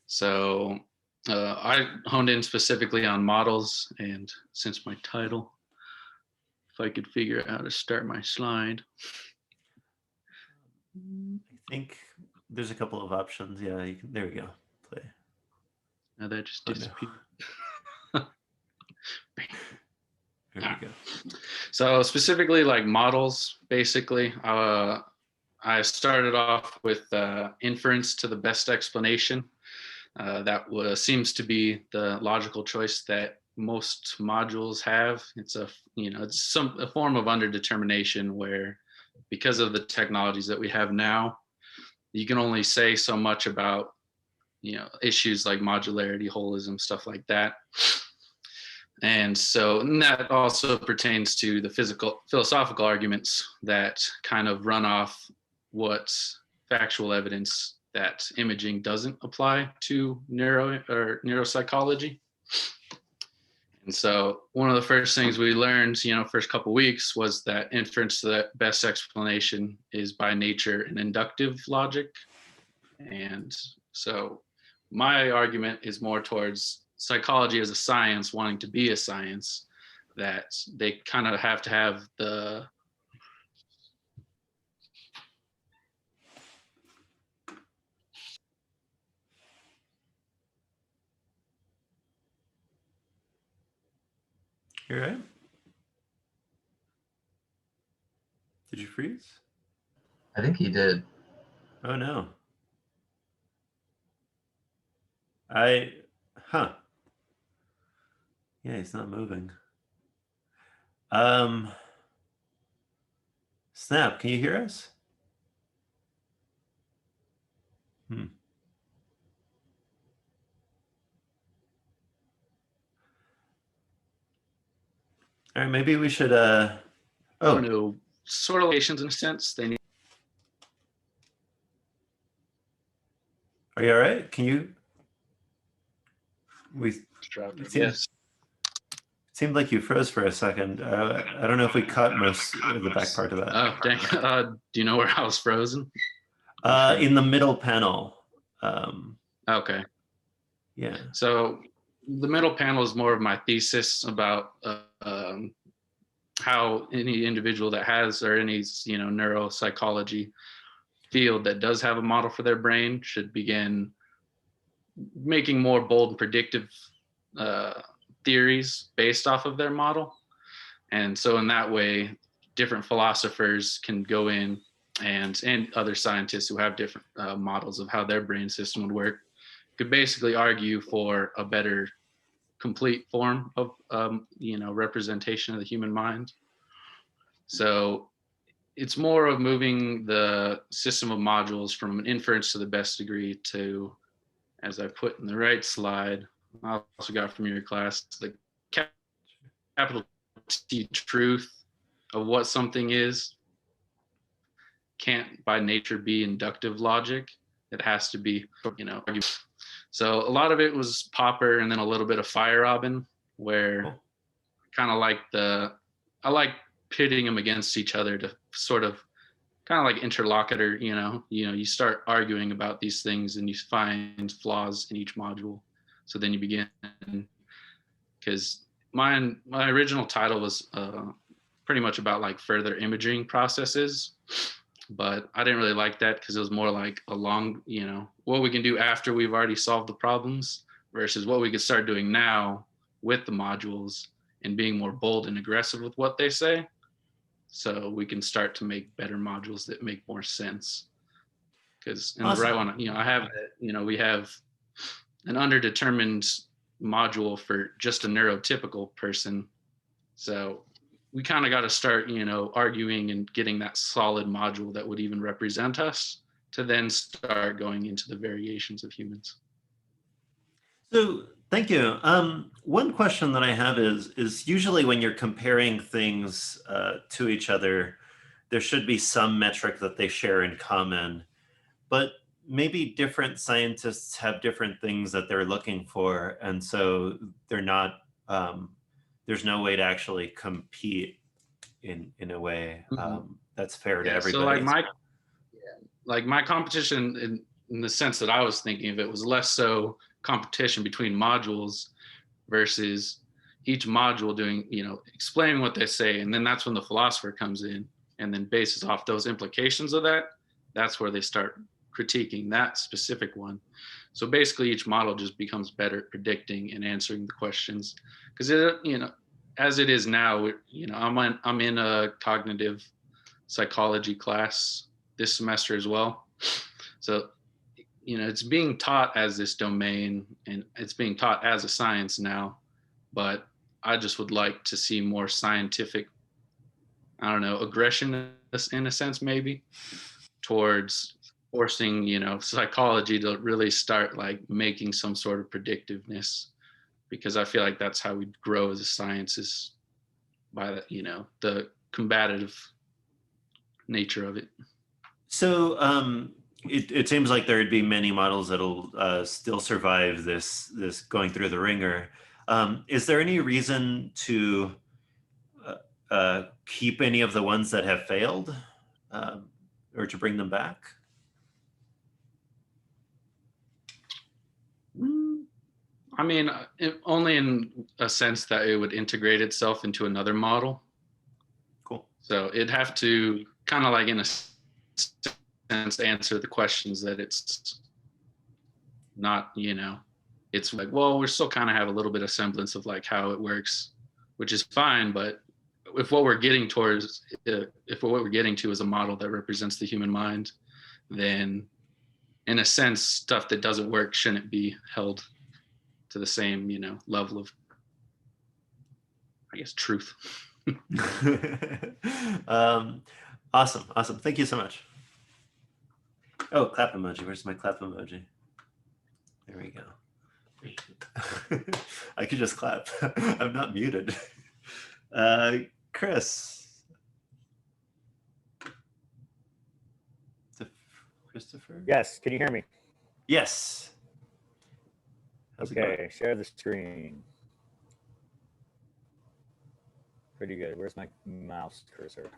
So I honed in specifically on models, and since my title, if I could figure out how to start my slide. I think there's a couple of options. Yeah, you can, there we go. Play. Now that just Oh, no. disappeared. There we go. So specifically like models, basically, I started off with inference to the best explanation. That seems to be the logical choice that most modules have. It's a form of underdetermination where, because of the technologies that we have now, you can only say so much about issues like modularity, holism, stuff like that. And that also pertains to the philosophical arguments that kind of run off what's factual evidence that imaging doesn't apply to neuropsychology. And so one of the first things we learned, first couple of weeks, was that inference to the best explanation is by nature an inductive logic. And so my argument is more towards psychology as a science wanting to be a science, that they kind of have to have the You all right? Did you freeze? I think he did. Oh no. Yeah, he's not moving. Snap, can you hear us? All right, maybe we should, I oh, don't know, sort of locations in a sense. They need are you all right? Can you? We to drop it. It seems- Yes. seemed like you froze for a second. I don't know if we cut most of the back part of that. Oh, dang. Do you know where I was frozen? In the middle panel. Okay. Yeah. So the middle panel is more of my thesis about how any individual that has, or any neuropsychology field that does have a model for their brain should begin making more bold and predictive theories based off of their model. And so in that way, different philosophers can go in, and other scientists who have different models of how their brain system would work could basically argue for a better complete form of representation of the human mind. So it's more of moving the system of modules from an inference to the best degree to, as I put in the right slide, I also got from your class, the capital T truth of what something is can't by nature be inductive logic. It has to be, argument. So a lot of it was Popper, and then a little bit of Feyerabend, where kind of like I like pitting them against each other to sort of kind of like interlocutor, you start arguing about these things and you find flaws in each module. So then you begin, because my original title was pretty much about like further imaging processes, but I didn't really like that because it was more like a long, what we can do after we've already solved the problems versus what we could start doing now with the modules and being more bold and aggressive with what they say. So we can start to make better modules that make more sense. Because in the right one, I have, we have an underdetermined module for just a neurotypical person. So we kind of got to start, arguing and getting that solid module that would even represent us to then start going into the variations of humans. So thank you. One question that I have is usually when you're comparing things to each other, there should be some metric that they share in common, but maybe different scientists have different things that they're looking for. And so they're not, there's no way to actually compete in a way that's fair to everybody. So like my competition in the sense that I was thinking of it was less so competition between modules versus each module doing, explaining what they say. And then that's when the philosopher comes in and then bases off those implications of that. That's where they start critiquing that specific one. So basically each model just becomes better at predicting and answering the questions. Because as it is now, I'm in a cognitive psychology class this semester as well. So, it's being taught as this domain and it's being taught as a science now, but I just would like to see more scientific, aggression in a sense, maybe towards forcing, psychology to really start like making some sort of predictiveness, because I feel like that's how we grow as a science, is by the combative nature of it. So it seems like there'd be many models that'll still survive this going through the ringer. Is there any reason to keep any of the ones that have failed or to bring them back? I mean, only in a sense that it would integrate itself into another model. Cool. So it'd have to kind of like in a sense answer the questions that it's not, it's like, well, we still kind of have a little bit of semblance of like how it works, which is fine. But if what we're getting towards, if what we're getting to is a model that represents the human mind, then in a sense, stuff that doesn't work shouldn't be held to the same, level of, I guess, truth. Awesome. Awesome. Thank you so much. Oh, clap emoji. Where's my clap emoji? There we go. I could just clap. I'm not muted. Chris. Christopher? Yes, can you hear me? Yes. How's it going? Okay, share the screen. Pretty good. Where's my mouse cursor?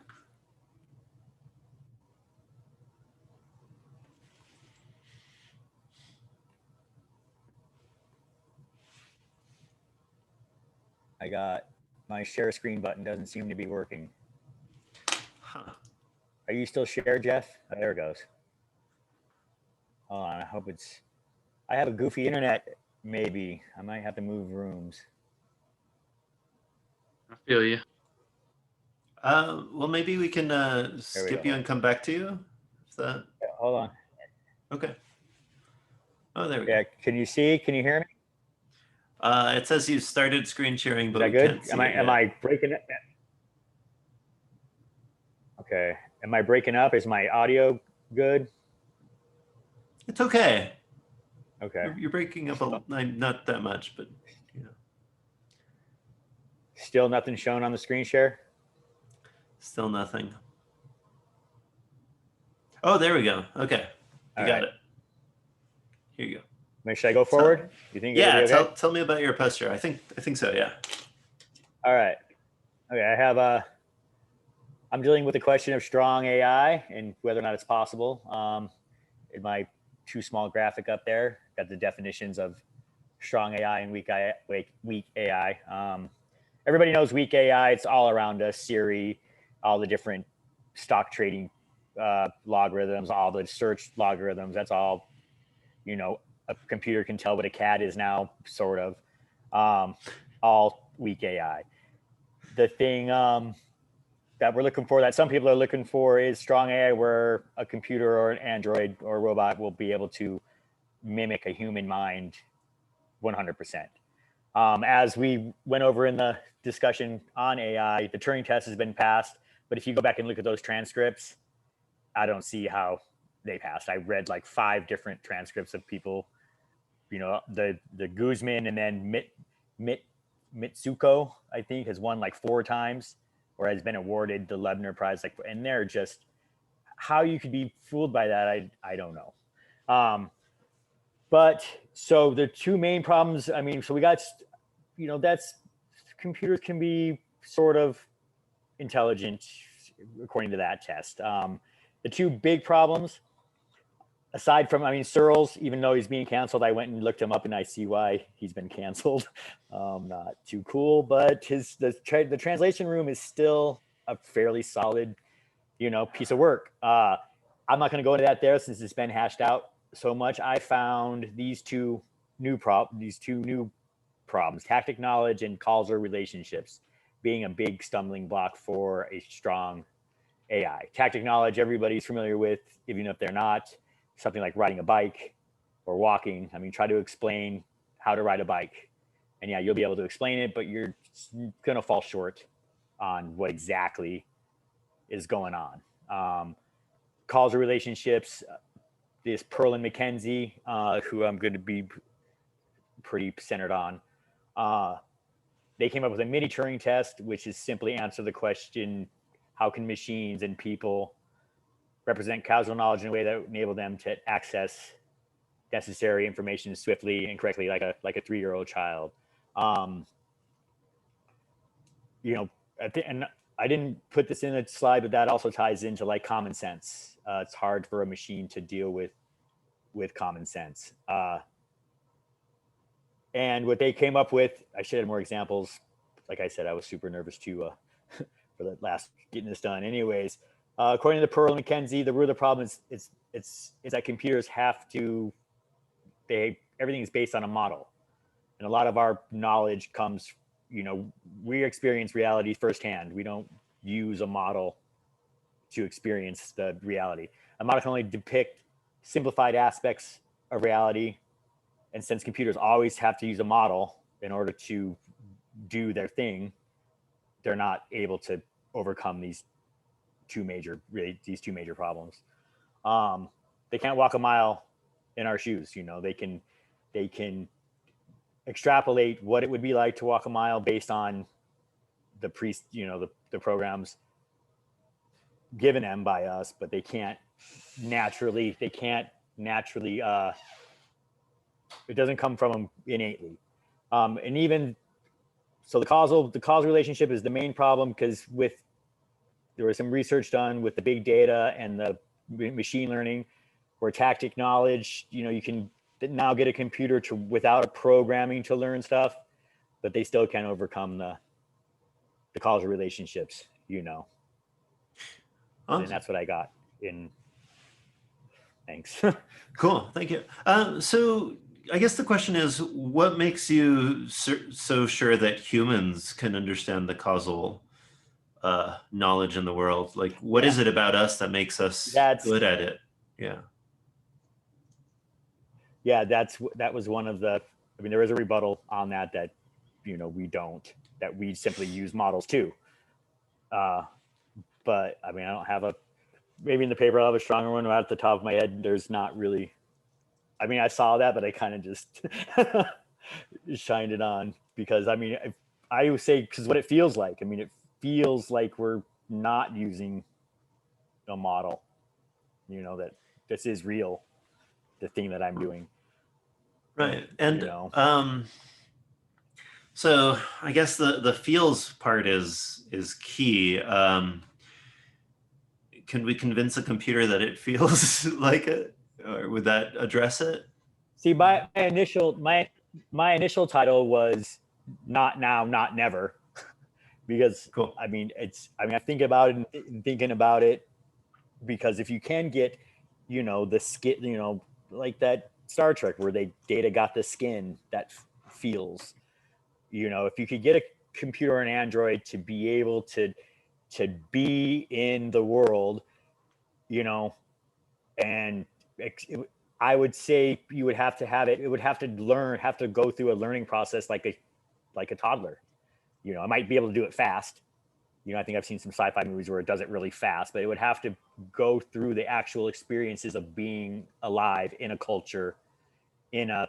I got my share screen button doesn't seem to be working. Huh. Are you still shared, Jeff? Oh, there it goes. Hold on, I hope it's, I have a goofy internet, maybe. I might have to move rooms. I feel you. Well, maybe we can skip you and come back to you. Is that Yeah, hold on. okay? Oh, there we Yeah, can you see? Can you hear me? go. It says you started screen sharing, Is but that we good? can't see Am I it am yet. I breaking it? Okay. Am I breaking up? Is my audio good? It's okay. Okay. You're breaking up not that much, but you know, Still nothing shown on the screen share? still nothing. Oh, there we go. Okay, you All got right. it. Here you go. Should I go forward? You think it'll Yeah, be okay? tell me about your poster. I think so. Yeah. All right. Okay, I have I'm dealing with the question of strong AI and whether or not it's possible. In my too small graphic up there, got the definitions of strong AI and weak AI. Everybody knows weak AI. It's all around us. Siri, all the different stock trading logarithms, all the search logarithms. That's all, you know, a computer can tell what a cat is now, sort of. All weak AI. The thing that we're looking for, that some people are looking for, is strong AI, where a computer or an android or a robot will be able to mimic a human mind 100%. As we went over in the discussion on AI, the Turing test has been passed, but if you go back and look at those transcripts, I don't see how they passed. I read like 5 different transcripts of people, you know, the Guzman, and then Mitsuko, I think, has won like 4 times or has been awarded the Leibniz Prize. Like, and they're just, how you could be fooled by that, I don't know. But so the 2 main problems, I mean, so we got, you know, that's, computers can be sort of intelligent according to that test. The 2 big problems, aside from, I mean, Searles, even though he's being canceled, I went and looked him up and I see why he's been canceled. Not too cool, but the translation room is still a fairly solid, you know, piece of work. I'm not going to go into that there since it's been hashed out so much. I found these two new problems, tactic knowledge and causal relationships, being a big stumbling block for a strong AI. Tactic knowledge, everybody's familiar with, even if they're not. Something like riding a bike or walking. I mean, try to explain how to ride a bike. And yeah, you'll be able to explain it, but you're going to fall short on what exactly is going on. Causal relationships, this Pearl and McKenzie, who I'm going to be pretty centered on, they came up with a mini Turing test, which is simply answer the question, how can machines and people represent causal knowledge in a way that enable them to access necessary information swiftly and correctly, like a 3-year-old child. You know, and I didn't put this in a slide, but that also ties into like common sense. It's hard for a machine to deal with common sense. And what they came up with, I should have more examples. Like I said, I was super nervous to for the last getting this done. Anyways, according to Pearl and McKenzie, the root of the problem is that computers have to, everything is based on a model, and a lot of our knowledge comes, you know, we experience reality firsthand. We don't use a model to experience the reality. A model can only depict simplified aspects of reality, and since computers always have to use a model in order to do their thing, they're not able to overcome these these two major problems. They can't walk a mile in our shoes. You know, they can extrapolate what it would be like to walk a mile based on the programs given them by us, but they can't naturally it doesn't come from them innately. And even so, the causal relationship is the main problem, because there was some research done with the big data and the machine learning, where tactic knowledge, you know, you can now get a computer without a programming to learn stuff, but they still can't overcome the causal relationships, you know. Awesome. And that's what I got in. Thanks. Cool, thank you. So I guess the question is, what makes you so sure that humans can understand the causal knowledge in the world? Like, what is it about us that makes us good at it? Yeah, that was one of the, I mean, there is a rebuttal on that, you know, that we simply use models too. But I mean, I don't have maybe in the paper I'll have a stronger one. Right at the top of my head, there's not really, I mean, I saw that, but I kind of just shined it on, because I mean, I would say, because what it feels like, I mean, it feels like we're not using a model, you know, that this is real, the thing that I'm doing. Right. And, you know? So I guess the feels part is key. Can we convince a computer that it feels like it, or would that address it? See, my initial title was Not Now, Not Never, because cool. I mean, I think about it and thinking about it, because if you can get, you know, the skin, you know, like that Star Trek where Data got the skin that feels, you know, if you could get a computer or an android to be able to be in the world, you know, and I would say you would have to have it would have to go through a learning process like a toddler. You know, I might be able to do it fast. You know, I think I've seen some sci-fi movies where it does it really fast, but it would have to go through the actual experiences of being alive in a culture, in a,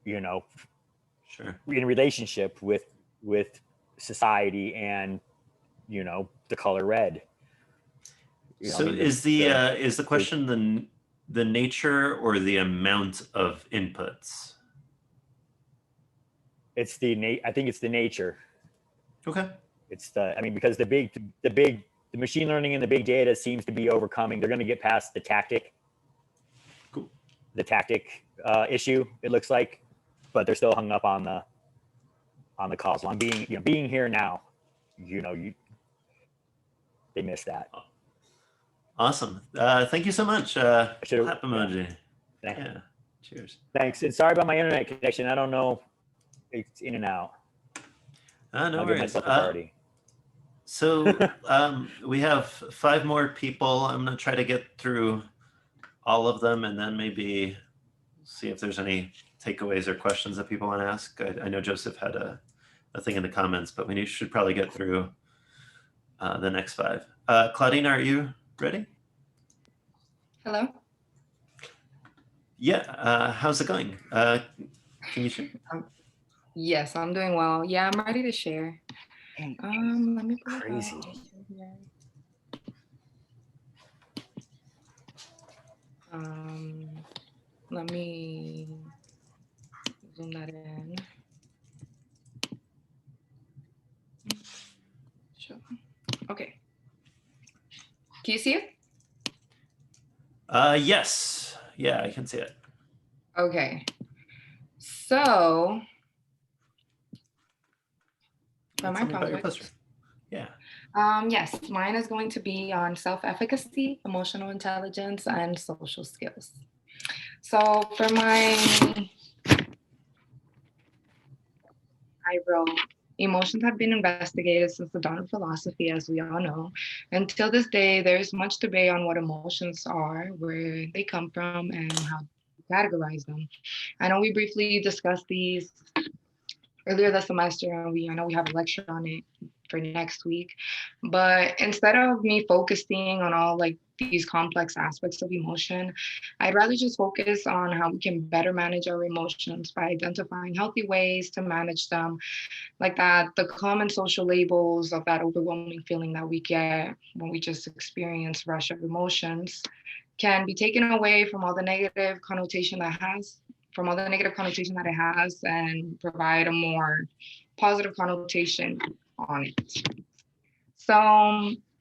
you know, sure, in relationship with society and, you know, the color red. You know, so is the question the nature or the amount of inputs? It's I think it's the nature. Okay. It's I mean, because the machine learning and the big data seems to be overcoming. They're going to get past the tactic. Cool. The tactic issue, it looks like, but they're still hung up on the causal, on being here now. You know, they missed that. Awesome. Thank you so much. Clap emoji. Yeah. Cheers. Thanks. And sorry about my internet connection. I don't know. It's in and out. No worries. So we have 5 more people. I'm going to try to get through all of them and then maybe see if there's any takeaways or questions that people want to ask. I know Joseph had a thing in the comments, but we should probably get through the next 5. Claudine, are you ready? Hello? Yeah. How's it going? Can you share? Yes, I'm doing well. Yeah, I'm ready to share. Let me pull it crazy. Let me zoom that in. Sure. Okay. Can you see it? Yes. Yeah, I can see it. Okay. So for my project, yeah. Yes, mine is going to be on self-efficacy, emotional intelligence, and social skills. So for I wrote, emotions have been investigated since the dawn of philosophy, as we all know. Until this day, there's much debate on what emotions are, where they come from, and how to categorize them. I know we briefly discussed these earlier this semester, and I know we have a lecture on it for next week. But instead of me focusing on all like these complex aspects of emotion, I'd rather just focus on how we can better manage our emotions by identifying healthy ways to manage them, like that the common social labels of that overwhelming feeling that we get when we just experience rush of emotions can be taken away from all the negative connotation that has from all the negative connotation that it has, and provide a more positive connotation on it. So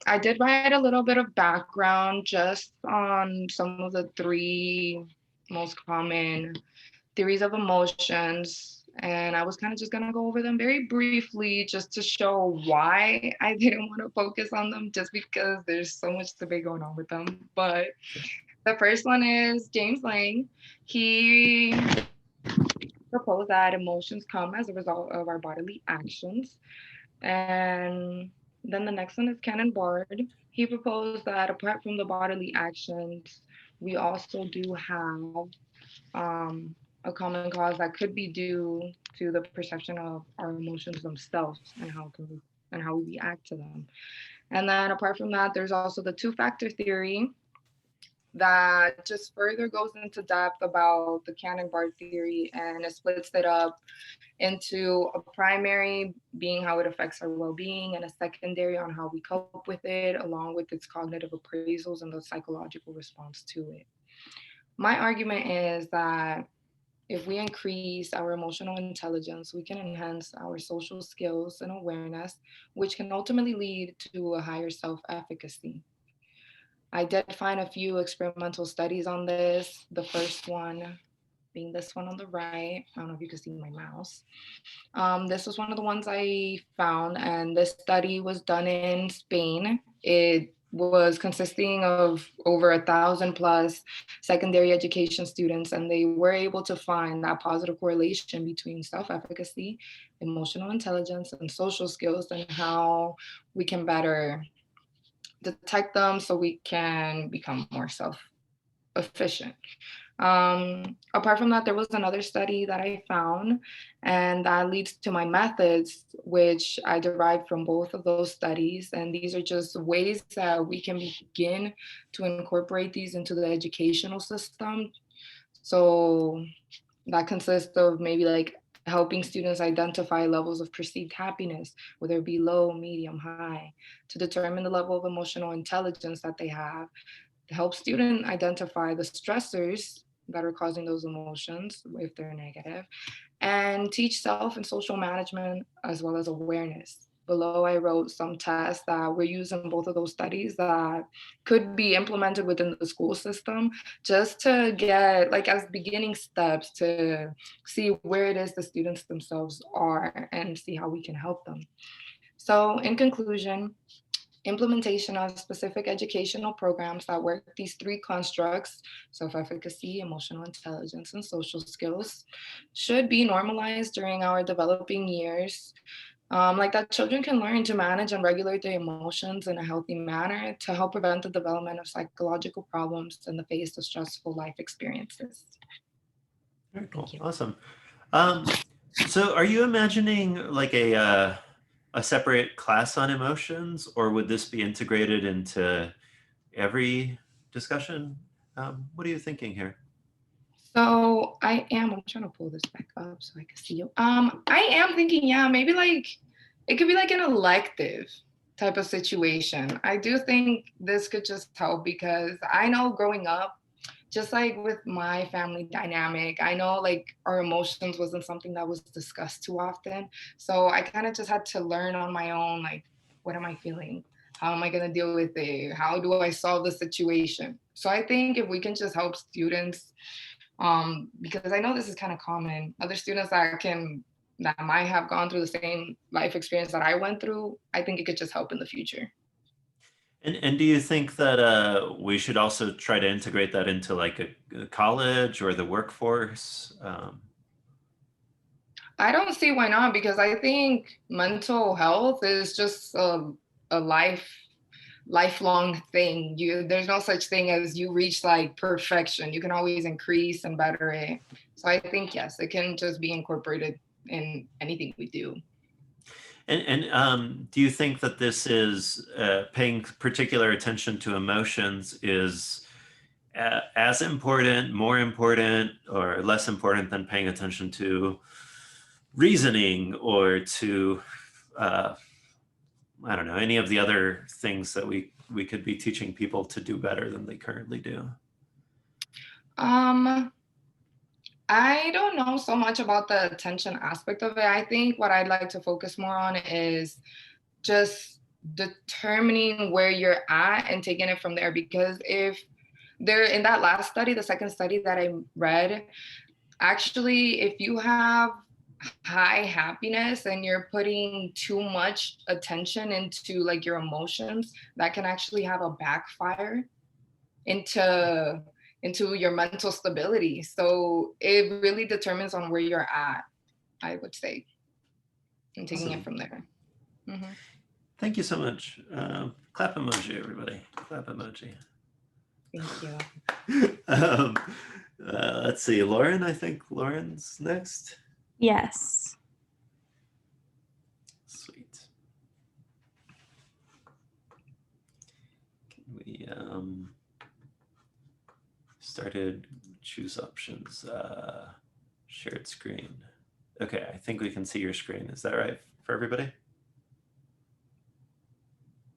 I did write a little bit of background just on some of the three most common theories of emotions. And I was kind of just going to go over them very briefly just to show why I didn't want to focus on them, just because there's so much debate going on with them. But the first one is James Lang. He proposed that emotions come as a result of our bodily actions. And then the next one is Canon Bard. He proposed that apart from the bodily actions, we also do have a common cause that could be due to the perception of our emotions themselves and how we react to them. And then apart from that, there's also the two-factor theory that just further goes into depth about the Cannon-Bard theory, and it splits it up into a primary being how it affects our well-being, and a secondary on how we cope with it, along with its cognitive appraisals and the psychological response to it. My argument is that if we increase our emotional intelligence, we can enhance our social skills and awareness, which can ultimately lead to a higher self-efficacy. I did find a few experimental studies on this. The first one being this one on the right. I don't know if you can see my mouse. This was one of the ones I found, and this study was done in Spain. It was consisting of over 1,000 plus secondary education students, and they were able to find that positive correlation between self-efficacy, emotional intelligence, and social skills, and how we can better detect them so we can become more self-efficient. Apart from that, there was another study that I found, and that leads to my methods, which I derived from both of those studies. And these are just ways that we can begin to incorporate these into the educational system. So that consists of maybe like helping students identify levels of perceived happiness, whether it be low, medium, high, to determine the level of emotional intelligence that they have, to help students identify the stressors that are causing those emotions if they're negative, and teach self and social management as well as awareness. Below, I wrote some tests that were used in both of those studies that could be implemented within the school system, just to get like as beginning steps to see where it is the students themselves are and see how we can help them. So in conclusion, implementation of specific educational programs that work these three constructs, self-efficacy, emotional intelligence, and social skills, should be normalized during our developing years. Like that children can learn to manage and regulate their emotions in a healthy manner to help prevent the development of psychological problems in the face of stressful life experiences. Very cool. Thank you. Awesome. So are you imagining like a separate class on emotions, or would this be integrated into every discussion? What are you thinking here? So I'm trying to pull this back up so I can see you. I am thinking, yeah, maybe like it could be like an elective type of situation. I do think this could just help, because I know growing up, just like with my family dynamic, I know like our emotions wasn't something that was discussed too often. So I kind of just had to learn on my own, like, what am I feeling? How am I going to deal with it? How do I solve the situation? So I think if we can just help students, because I know this is kind of common, other students that might have gone through the same life experience that I went through, I think it could just help in the future. And do you think that we should also try to integrate that into like a college or the workforce? I don't see why not, because I think mental health is just a lifelong thing. There's no such thing as you reach like perfection. You can always increase and better it. So I think yes, it can just be incorporated in anything we do. And do you think that this is paying particular attention to emotions is as important, more important, or less important than paying attention to reasoning or to I don't know, any of the other things that we could be teaching people to do better than they currently do? I don't know so much about the attention aspect of it. I think what I'd like to focus more on is just determining where you're at and taking it from there. Because if there, in that last study, the second study that I read, actually, if you have high happiness and you're putting too much attention into like your emotions, that can actually have a backfire into your mental stability. So it really determines on where you're at, I would say, and taking Awesome. it from there. Mhm. Thank you so much. Clap emoji, everybody. Clap emoji. Thank you. Let's see, Lauren, I think Lauren's next. Yes. Sweet. Can we started choose options, shared screen. Okay, I think we can see your screen. Is that right for everybody?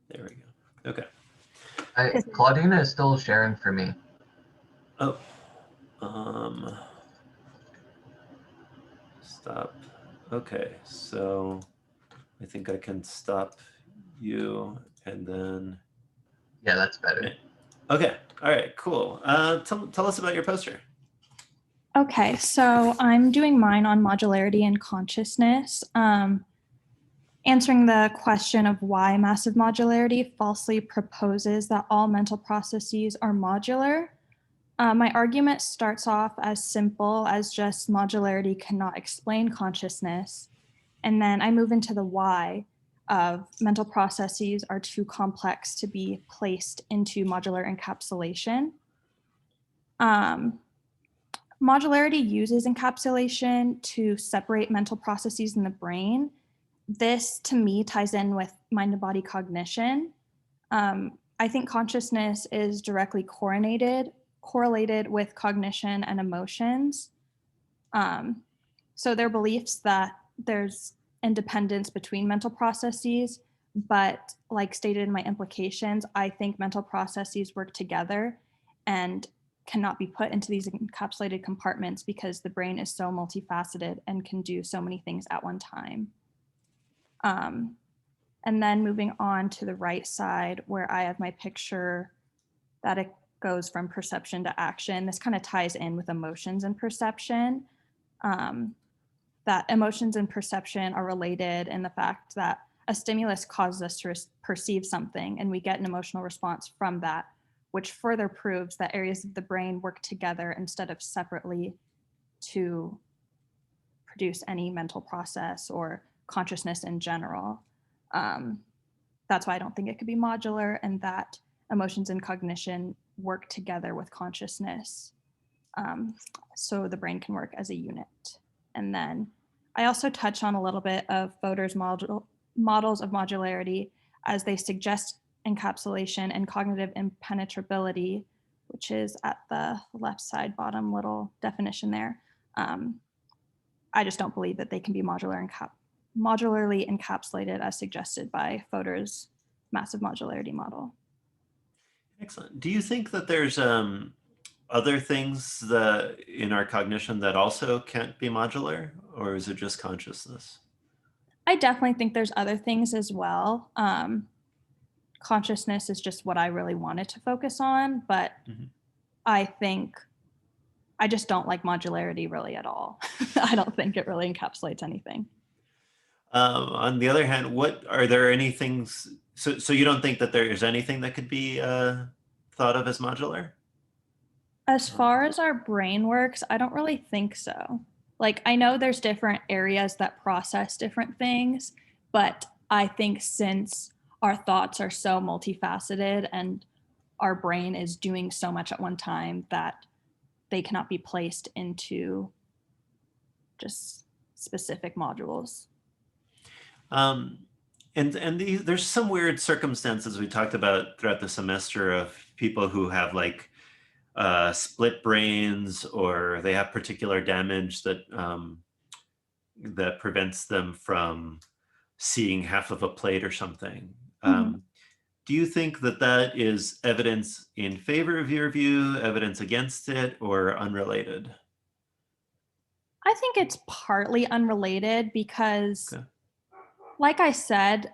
There we go. Okay. Claudina is still sharing for me. Oh, stop. Okay, so I think I can stop you and then. Yeah, that's better. Okay, all right, cool. Tell us about your poster. Okay, so I'm doing mine on modularity and consciousness, answering the question of why massive modularity falsely proposes that all mental processes are modular. My argument starts off as simple as just modularity cannot explain consciousness. And then I move into the why of mental processes are too complex to be placed into modular encapsulation. Modularity uses encapsulation to separate mental processes in the brain. This, to me, ties in with mind and body cognition. I think consciousness is directly correlated with cognition and emotions. So their beliefs that there's independence between mental processes, but like stated in my implications, I think mental processes work together and cannot be put into these encapsulated compartments because the brain is so multifaceted and can do so many things at one time. And then moving on to the right side where I have my picture that it goes from perception to action. This kind of ties in with emotions and perception. That emotions and perception are related in the fact that a stimulus causes us to perceive something and we get an emotional response from that, which further proves that areas of the brain work together instead of separately to produce any mental process or consciousness in general. That's why I don't think it could be modular, and that emotions and cognition work together with consciousness, so the brain can work as a unit. And then I also touch on a little bit of Fodor's models of modularity as they suggest encapsulation and cognitive impenetrability, which is at the left side bottom little definition there. I just don't believe that they can be modularly encapsulated as suggested by Fodor's massive modularity model. Excellent. Do you think that there's other things that in our cognition that also can't be modular, or is it just consciousness? I definitely think there's other things as well. Consciousness is just what I really wanted to focus on, but I think I just don't like modularity really at all. I don't think it really encapsulates anything. On the other hand, what are there any things? So you don't think that there is anything that could be thought of as modular? As far as our brain works, I don't really think so. Like, I know there's different areas that process different things, but I think since our thoughts are so multifaceted and our brain is doing so much at one time that they cannot be placed into just specific modules. Um, there's some weird circumstances we talked about throughout the semester of people who have like split brains, or they have particular damage that that prevents them from seeing half of a plate or something. Mhm. Do you think that that is evidence in favor of your view, evidence against it, or unrelated? I think it's partly unrelated because, Okay. like I said,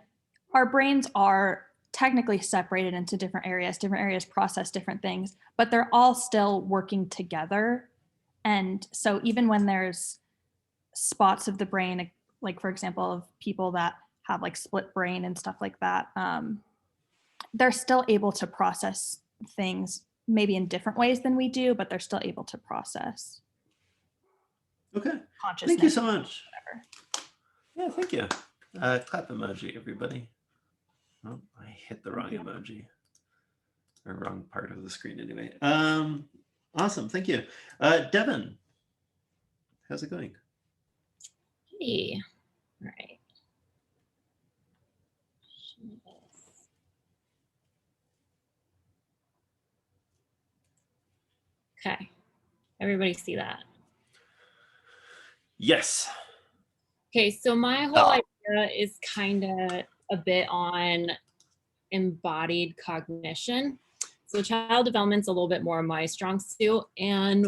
our brains are technically separated into different areas. Different areas process different things, but they're all still working together. And so even when there's spots of the brain, like for example, of people that have like split brain and stuff like that, they're still able to process things maybe in different ways than we do, but they're still able to process Okay. consciousness. Thank you so much. Whatever. Yeah, thank you. Clap emoji, everybody. Oh, I hit the wrong emoji. Or wrong part of the screen anyway. Awesome, thank you. Devin, how's it going? Hey, all right. Okay, everybody see that? Yes. Okay, so my whole idea is kind of a bit on embodied cognition. So child development's a little bit more my strong suit. And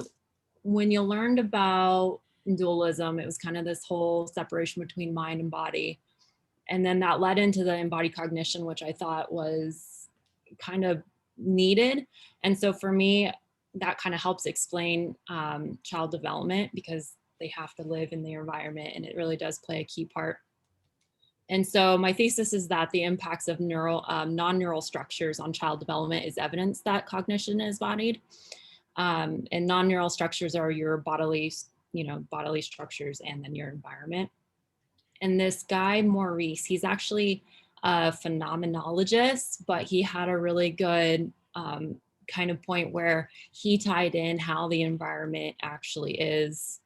when you learned about dualism, it was kind of this whole separation between mind and body. And then that led into the embodied cognition, which I thought was kind of needed. And so for me, that kind of helps explain child development, because they have to live in their environment, and it really does play a key part. And so my thesis is that the impacts of non-neural structures on child development is evidence that cognition is embodied. And non-neural structures are your bodily structures and then your environment. And this guy, Maurice, he's actually a phenomenologist, but he had a really good kind of point where he tied in how the environment actually is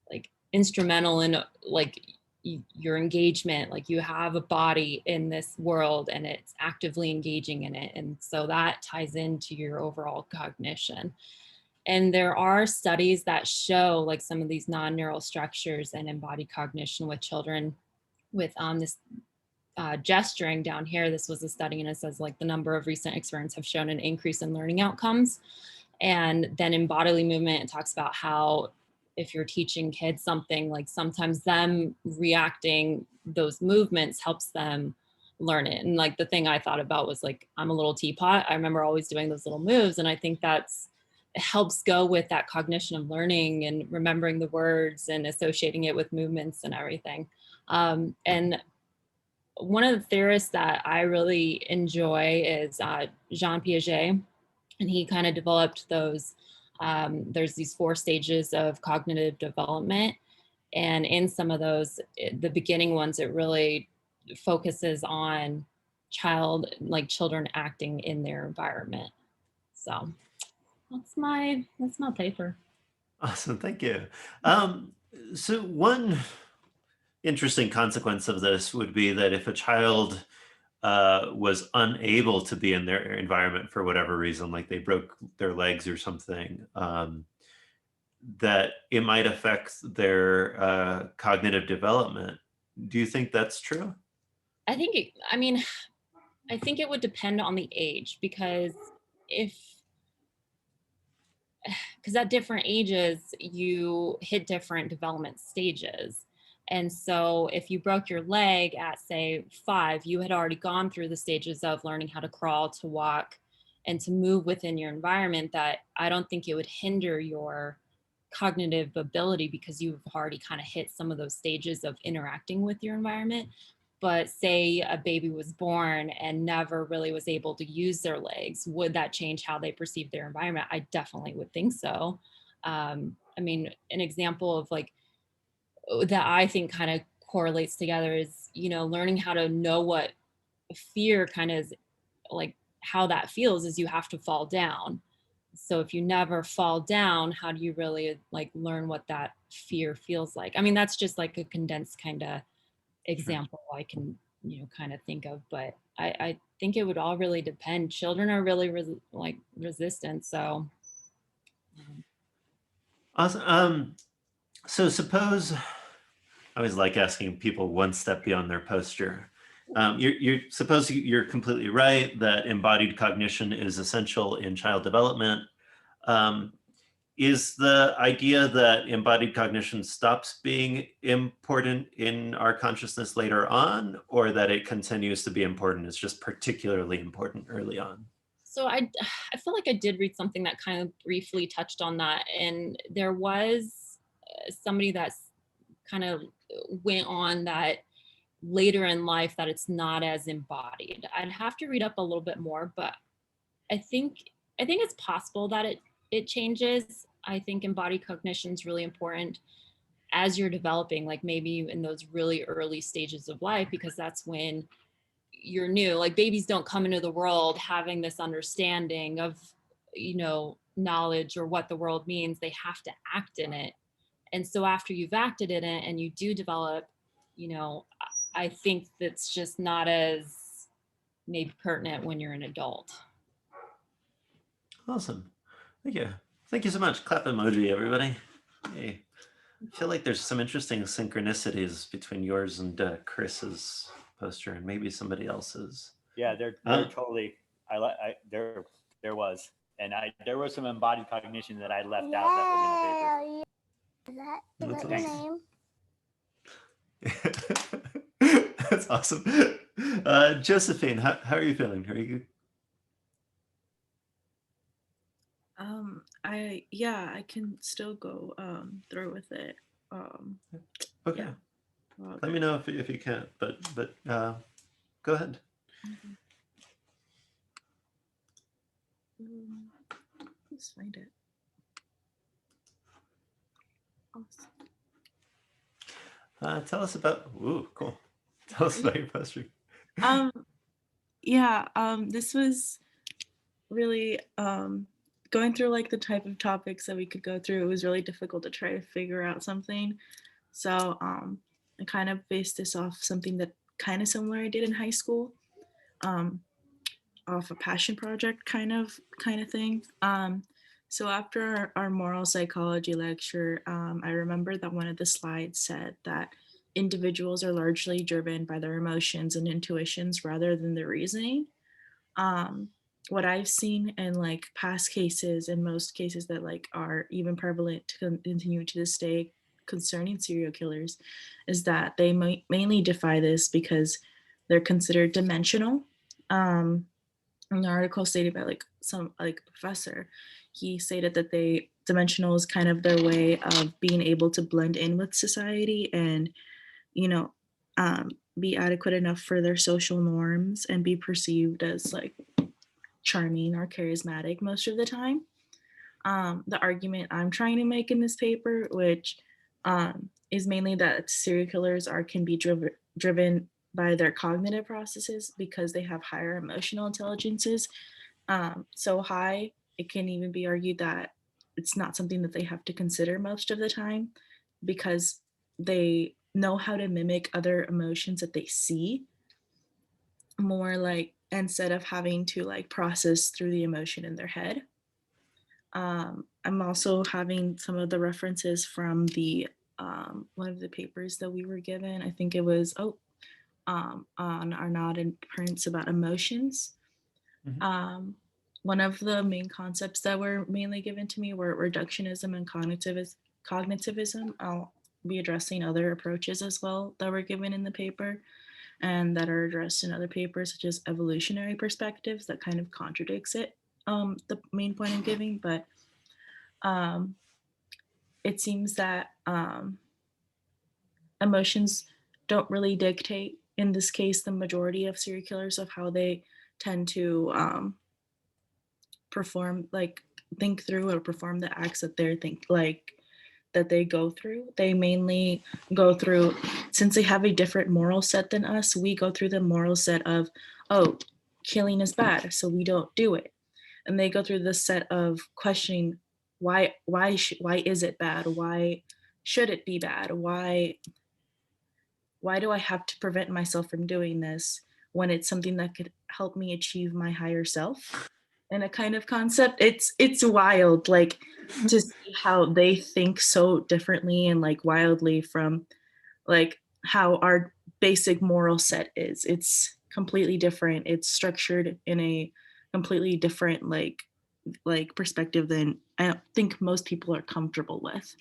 like instrumental in like your engagement. Like you have a body in this world and it's actively engaging in it. And so that ties into your overall cognition. And there are studies that show like some of these non-neural structures and embodied cognition with children with this gesturing down here. This was a study, and it says like the number of recent experiments have shown an increase in learning outcomes. And then in bodily movement, it talks about how if you're teaching kids something, like sometimes them reacting those movements helps them learn it. And like the thing I thought about was like, I'm a little teapot. I remember always doing those little moves. And I think it helps go with that cognition of learning and remembering the words and associating it with movements and everything. And one of the theorists that I really enjoy is Jean Piaget, and he kind of developed those, there's these 4 stages of cognitive development. And in some of those, the beginning ones, it really focuses on children acting in their environment. So that's my paper. Awesome, thank you. So one interesting consequence of this would be that if a child was unable to be in their environment for whatever reason, like they broke their legs or something, that it might affect their cognitive development. Do you think that's true? I think it would depend on the age, because at different ages you hit different development stages. And so if you broke your leg at say 5, you had already gone through the stages of learning how to crawl, to walk, and to move within your environment, that I don't think it would hinder your cognitive ability, because you've already kind of hit some of those stages of interacting with your environment. But say a baby was born and never really was able to use their legs, would that change how they perceive their environment? I definitely would think so. I mean, an example of like that I think kind of correlates together is, learning how to know what fear kind of is, like how that feels is you have to fall down. So if you never fall down, how do you really like learn what that fear feels like? I mean, that's just like a condensed kind of example I can, kind of think of, but I think it would all really depend. Children are really resistant, so. Awesome. So suppose, I always like asking people one step beyond their posture. Suppose you're completely right that embodied cognition is essential in child development. Is the idea that embodied cognition stops being important in our consciousness later on, or that it continues to be important, it's just particularly important early on? So I feel like I did read something that kind of briefly touched on that, and there was somebody that's kind of went on that later in life that it's not as embodied. I'd have to read up a little bit more, but I think it's possible that it changes. I think embodied cognition is really important as you're developing, like maybe in those really early stages of life, because that's when you're new. Like babies don't come into the world having this understanding of, knowledge or what the world means. They have to act in it. And so after you've acted in it and you do develop, I think that's just not as maybe pertinent when you're an adult. Awesome. Thank you. Thank you so much. Clap emoji, everybody. Hey. I feel like there's some interesting synchronicities between yours and Chris's poster and maybe somebody else's. Yeah, they're totally. There was, and there was some embodied cognition that I left out that was in the paper. Is that your name? That's awesome. Josephine, how are you feeling? Are you good? I can still go through with it. Okay. Yeah. Let me know if you can't, but go ahead. Let's find it. Awesome. Tell us about. Ooh, cool. Tell us about your poster. This was really going through like the type of topics that we could go through. It was really difficult to try to figure out something. So I kind of based this off something that kind of similar I did in high school, off a passion project kind of thing. So after our moral psychology lecture, I remember that one of the slides said that individuals are largely driven by their emotions and intuitions rather than their reasoning. What I've seen in like past cases and most cases that like are even prevalent to continue to this day concerning serial killers is that they mainly defy this because they're considered dimensional. An article stated by some professor, he stated that dimensional is kind of their way of being able to blend in with society and be adequate enough for their social norms and be perceived as like charming or charismatic most of the time. The argument I'm trying to make in this paper, which is mainly that serial killers can be driven by their cognitive processes because they have higher emotional intelligences, so high it can even be argued that it's not something that they have to consider most of the time because they know how to mimic other emotions that they see more, like instead of having to like process through the emotion in their head. I'm also having some of the references from the one of the papers that we were given. I think it was on Arnaud and Prince about emotions. Mm-hmm. One of the main concepts that were mainly given to me were reductionism and cognitivism. I'll be addressing other approaches as well that were given in the paper and that are addressed in other papers, such as evolutionary perspectives that kind of contradicts it, the main point I'm giving, but it seems that emotions don't really dictate, in this case, the majority of serial killers of how they tend to think through or perform the acts that they go through. They mainly go through, since they have a different moral set than us, we go through the moral set of, oh, killing is bad, so we don't do it. And they go through the set of questioning why is it bad? Why should it be bad? Why why do I have to prevent myself from doing this when it's something that could help me achieve my higher self? And a kind of concept. It's wild, like to see how they think so differently and like wildly from like how our basic moral set is. It's completely different. It's structured in a completely different like perspective than I don't think most people are comfortable with.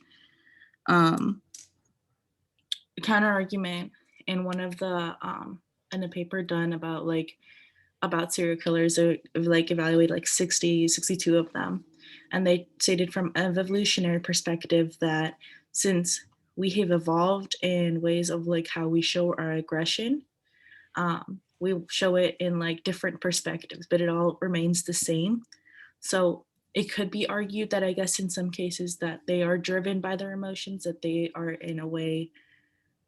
Counter argument in one of the in a paper done about serial killers, or like evaluate like 62 of them, and they stated from an evolutionary perspective that since we have evolved in ways of like how we show our aggression, we show it in like different perspectives, but it all remains the same. So it could be argued that I guess in some cases that they are driven by their emotions, that they are in a way,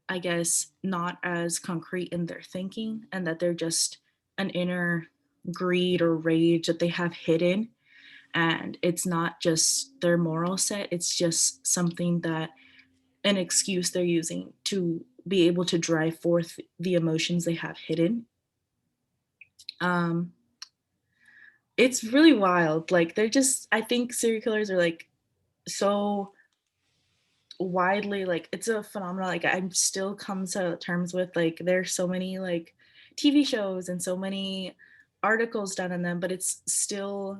I guess, not as concrete in their thinking, and that they're just an inner greed or rage that they have hidden. And it's not just their moral set, it's just something that an excuse they're using to be able to drive forth the emotions they have hidden. It's really wild. Like they're just, I think serial killers are like so widely, like it's a phenomenon like I'm still come to terms with. Like there's so many like TV shows and so many articles done on them, but it's still,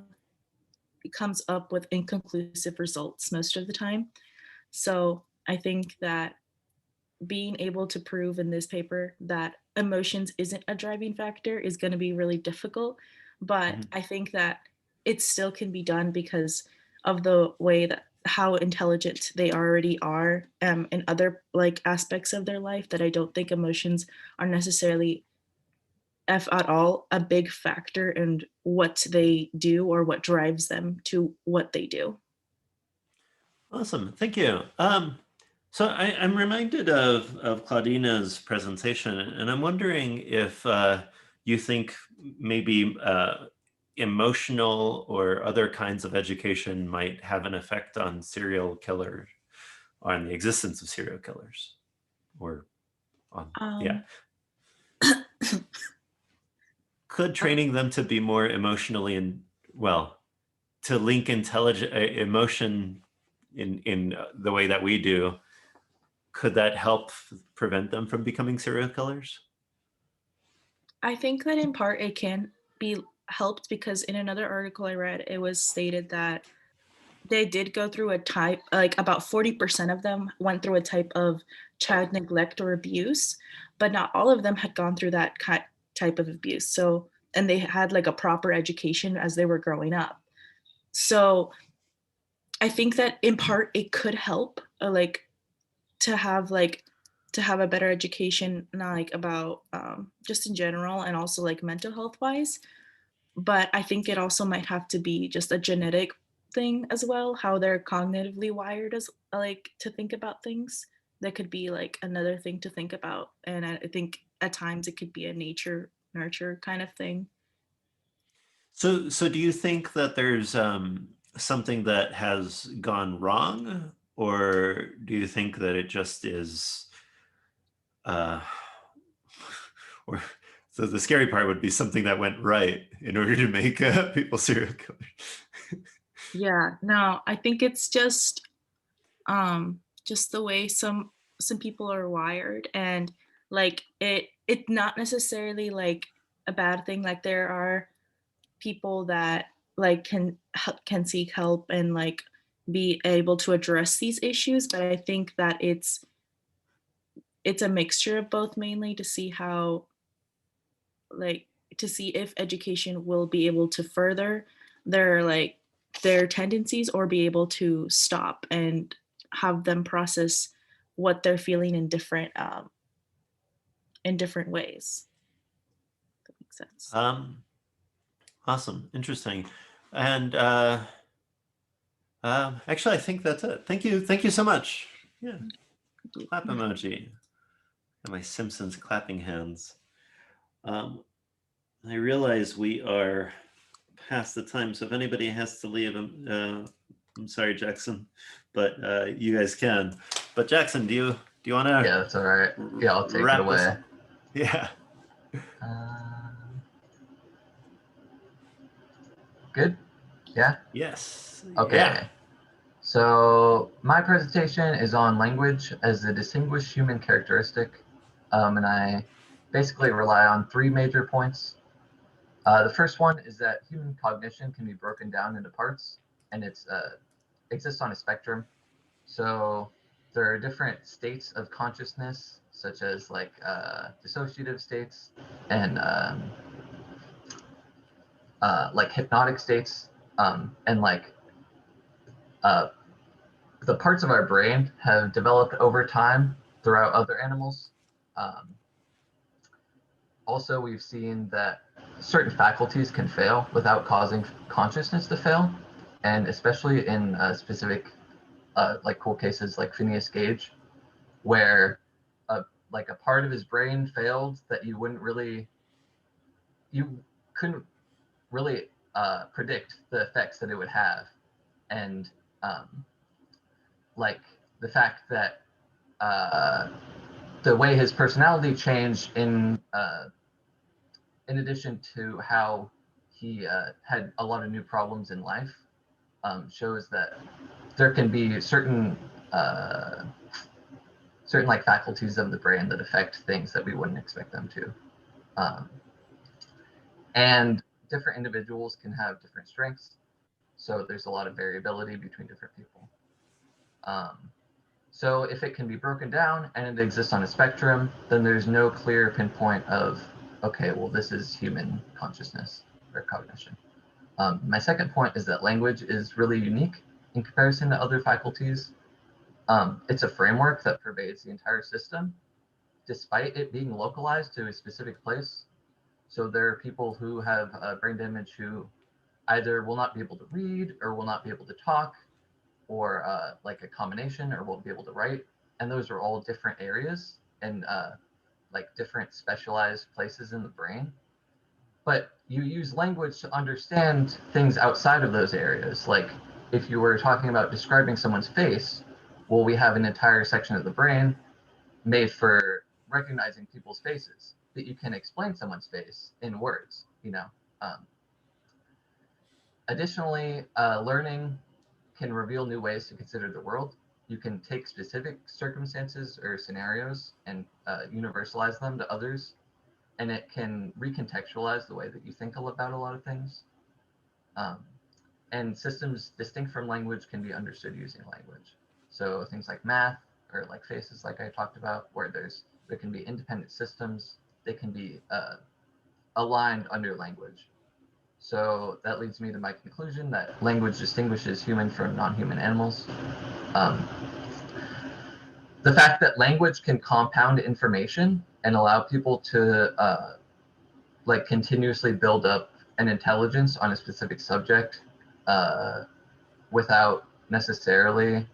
it comes up with inconclusive results most of the time. So I think that being able to prove in this paper that emotions isn't a driving factor is going to be really difficult, but I think that it still can be done because of the way that how intelligent they already are in other like aspects of their life, that I don't think emotions are necessarily, if at all, a big factor in what they do or what drives them to what they do. Awesome, thank you. So I'm reminded of Claudina's presentation, and I'm wondering if you think maybe emotional or other kinds of education might have an effect on serial killers, on the existence of serial killers, or on, yeah. Could training them to be more emotionally and, well, to link emotion in the way that we do, could that help prevent them from becoming serial killers? I think that in part it can be helped because in another article I read, it was stated that they did go through a type, like about 40% of them went through a type of child neglect or abuse, but not all of them had gone through that type of abuse. So, and they had like a proper education as they were growing up. So I think that in part it could help like to have a better education, not like about just in general and also like mental health wise. But I think it also might have to be just a genetic thing as well, how they're cognitively wired as like to think about things. That could be like another thing to think about. And I think at times it could be a nature nurture kind of thing. So do you think that there's something that has gone wrong, or do you think that it just is, or so the scary part would be something that went right in order to make people serial killers? Yeah, no, I think it's just the way some people are wired, and like it's not necessarily like a bad thing. Like there are people that like can seek help and like be able to address these issues, but I think that it's a mixture of both, mainly to see how like to see if education will be able to further their tendencies or be able to stop and have them process what they're feeling in different ways. That makes sense. Awesome, interesting. And actually, I think that's it. Thank you so much. Yeah, clap emoji. And my Simpsons clapping hands. I realize we are past the time, so if anybody has to leave, I'm sorry, Jackson, but you guys can. But Jackson, do Do you want to? Yeah, that's all right. Yeah, I'll take it wrap this away. up? Yeah. Good? Yeah? Yes. Okay. Yeah. So my presentation is on language as a distinguished human characteristic. And I basically rely on three major points. The first one is that human cognition can be broken down into parts, and it's exists on a spectrum. So there are different states of consciousness, such as like dissociative states and like hypnotic states, and like the parts of our brain have developed over time throughout other animals. Also, we've seen that certain faculties can fail without causing consciousness to fail, and especially in specific like cool cases like Phineas Gage, where like a part of his brain failed that you couldn't really predict the effects that it would have, and like the fact that the way his personality changed in addition to how he had a lot of new problems in life, shows that there can be certain like faculties of the brain that affect things that we wouldn't expect them to. And different individuals can have different strengths. So there's a lot of variability between different people. So if it can be broken down and it exists on a spectrum, then there's no clear pinpoint of, okay, well, this is human consciousness or cognition. My second point is that language is really unique in comparison to other faculties. It's a framework that pervades the entire system, despite it being localized to a specific place. So there are people who have brain damage who either will not be able to read or will not be able to talk, or like a combination, or won't be able to write. And those are all different areas and like different specialized places in the brain. But you use language to understand things outside of those areas. Like if you were talking about describing someone's face, well, we have an entire section of the brain made for recognizing people's faces, that you can explain someone's face in words, you know. Additionally, learning can reveal new ways to consider the world. You can take specific circumstances or scenarios and universalize them to others, and it can recontextualize the way that you think about a lot of things. And systems distinct from language can be understood using language. So things like math or like faces, like I talked about, where there can be independent systems, they can be aligned under language. So that leads me to my conclusion that language distinguishes human from non-human animals. The fact that language can compound information and allow people to like continuously build up an intelligence on a specific subject without necessarily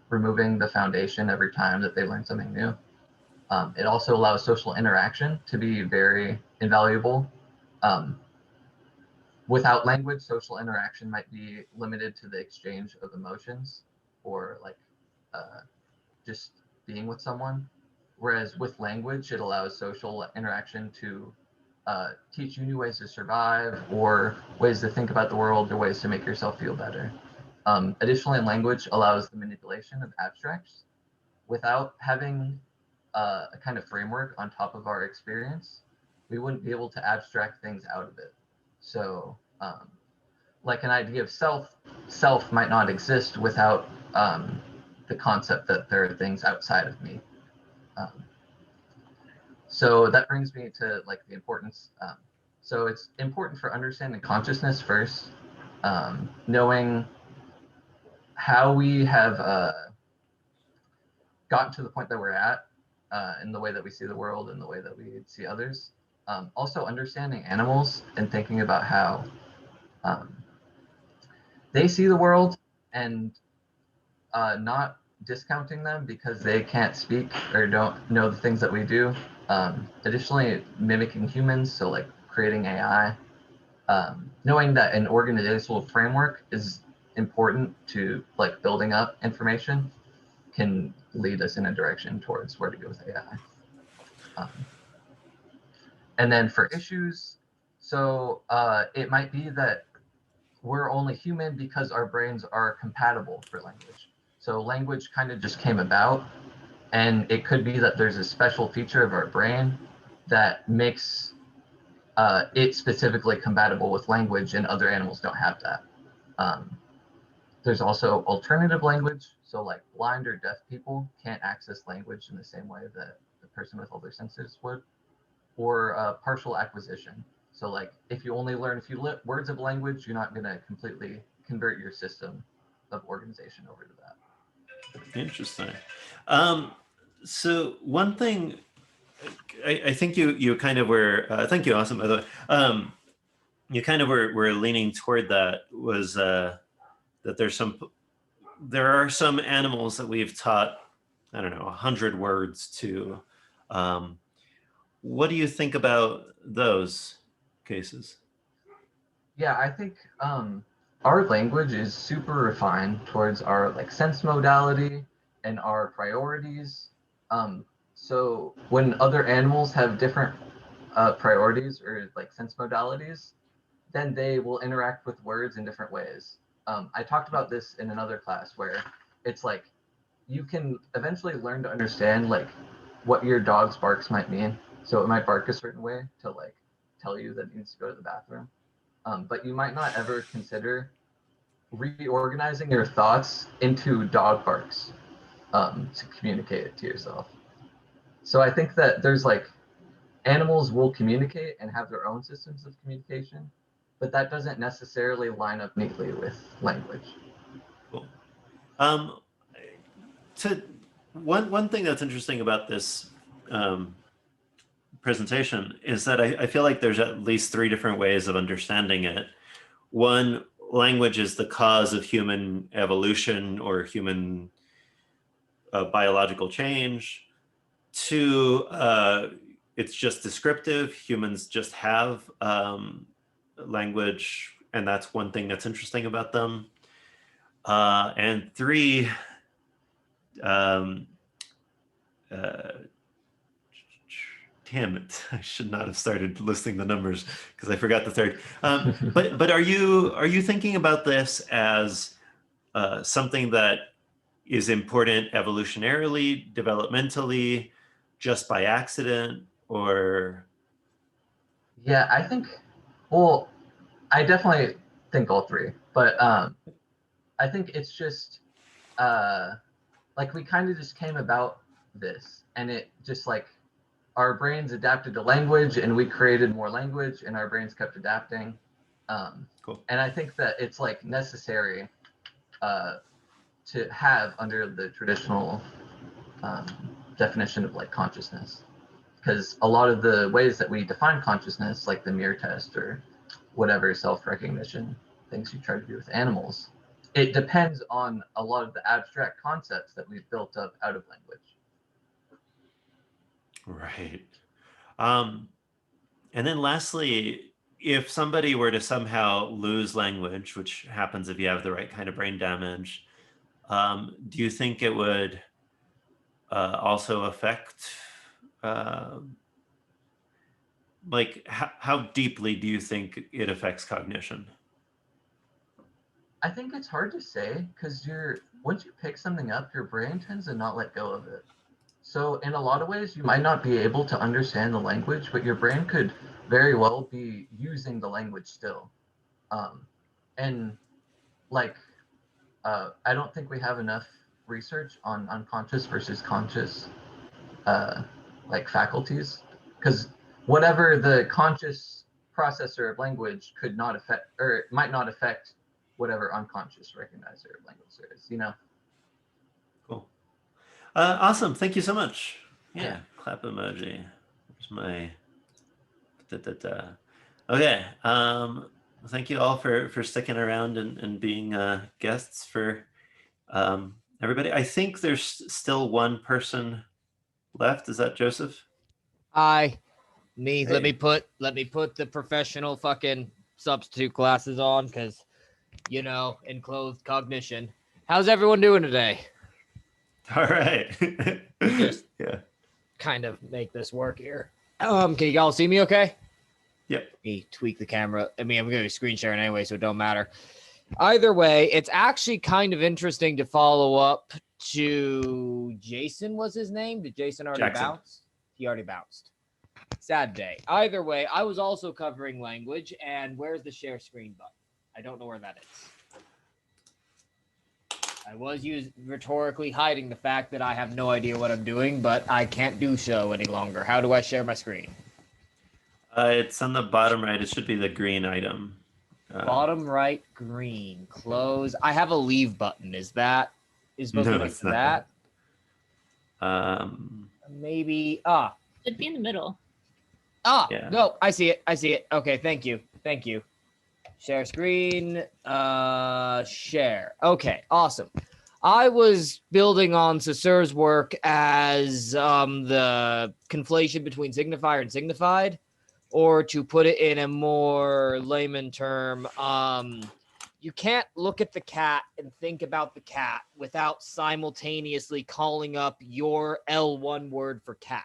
removing the foundation every time that they learn something new. It also allows social interaction to be very invaluable. Without language, social interaction might be limited to the exchange of emotions or like just being with someone. Whereas with language, it allows social interaction to teach you new ways to survive, or ways to think about the world, or ways to make yourself feel better. Additionally, language allows the manipulation of abstracts. Without having a kind of framework on top of our experience, we wouldn't be able to abstract things out of it. So like an idea of self might not exist without the concept that there are things outside of me. So that brings me to like the importance. So it's important for understanding consciousness first, knowing how we have gotten to the point that we're at in the way that we see the world and the way that we see others. Also understanding animals and thinking about how they see the world, and not discounting them because they can't speak or don't know the things that we do. Additionally, mimicking humans, so like creating AI, knowing that an organizational framework is important to like building up information. can lead us in a direction towards where to go with AI. And then for issues, so it might be that we're only human because our brains are compatible for language. So language kind of just came about, and it could be that there's a special feature of our brain that makes it specifically compatible with language, and other animals don't have that. There's also alternative language. So like blind or deaf people can't access language in the same way that the person with all their senses would, or partial acquisition. So like if you only learn a few words of language, you're not going to completely convert your system of organization over to that. Interesting. So one thing I think you kind of were, thank you, Awesome, by the way. You kind of were leaning toward that was that there are some animals that we've taught, I don't know, 100 words to. What do you think about those cases? Yeah, I think our language is super refined towards our like sense modality and our priorities. So when other animals have different priorities or like sense modalities, then they will interact with words in different ways. I talked about this in another class where it's like you can eventually learn to understand like what your dog's barks might mean. So it might bark a certain way to like tell you that it needs to go to the bathroom. But you might not ever consider reorganizing your thoughts into dog barks to communicate it to yourself. So I think that there's like animals will communicate and have their own systems of communication, but that doesn't necessarily line up neatly with language. Cool. One thing that's interesting about this presentation is that I feel like there's at least 3 different ways of understanding it. One, language is the cause of human evolution or human biological change. 2, it's just descriptive. Humans just have language, and that's one thing that's interesting about them. And 3, damn it, I should not have started listing the numbers because I forgot the 3rd. But are you thinking about this as something that is important evolutionarily, developmentally, just by accident, or? Yeah, I think, well, I definitely think all 3, but I think it's just like we kind of just came about this, and it just like our brains adapted to language, and we created more language, and our brains kept adapting. Cool. And I think that it's like necessary to have under the traditional definition of like consciousness, because a lot of the ways that we define consciousness, like the mirror test or whatever self-recognition things you try to do with animals, it depends on a lot of the abstract concepts that we've built up out of language. Right. And then lastly, if somebody were to somehow lose language, which happens if you have the right kind of brain damage, do you think it would also affect, like how deeply do you think it affects cognition? I think it's hard to say because once you pick something up, your brain tends to not let go of it. So in a lot of ways, you might not be able to understand the language, but your brain could very well be using the language still. And like, I don't think we have enough research on unconscious versus conscious like faculties, because whatever the conscious processor of language could not affect, or it might not affect whatever unconscious recognizer of language there is, you know? Cool. Awesome. Thank you so much. Yeah. Clap emoji. Where's my Okay. Thank you all for sticking around and being guests for everybody. I think there's still one person left. Is that Joseph? Hi, me. Hey. Let me put the professional fucking substitute glasses on, because, you know, enclosed cognition. How's everyone doing today? All right. Just Yeah. kind of make this work here. Can you all see me okay? Yep. Me tweak the camera. I mean, I'm going to be screen sharing anyway, so it don't matter. Either way, it's actually kind of interesting to follow up to Jason was his name. Did Jason already Jackson. bounce? He already bounced. Sad day. Either way, I was also covering language, and where's the share screen button? I don't know where that is. I was rhetorically hiding the fact that I have no idea what I'm doing, but I can't do so any longer. How do I share my screen? It's on the bottom right. It should be the green item. Bottom right, green. Close. I have a leave button. Is supposed to No, be it's like not that? Maybe. Should be in the middle. Yeah. No, I see it. I see it. Okay, thank you. Thank you. Share screen. Share. Okay, awesome. I was building on Saussure's work as the conflation between signifier and signified, or to put it in a more layman term, you can't look at the cat and think about the cat without simultaneously calling up your L1 word for cat.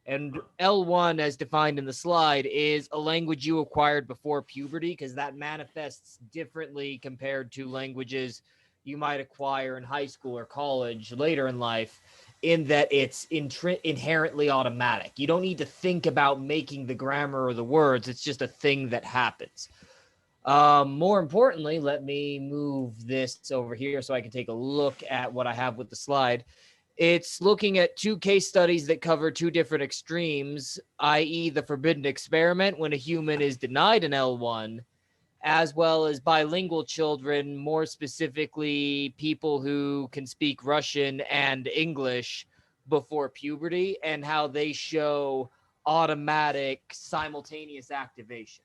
And L1, as defined in the slide, is a language you acquired before puberty, because that manifests differently compared to languages you might acquire in high school or college later in life, in that it's inherently automatic. You don't need to think about making the grammar or the words. It's just a thing that happens. More importantly, let me move this over here so I can take a look at what I have with the slide. It's looking at two case studies that cover two different extremes, i.e. the forbidden experiment when a human is denied an L1, as well as bilingual children, more specifically people who can speak Russian and English before puberty, and how they show automatic simultaneous activation.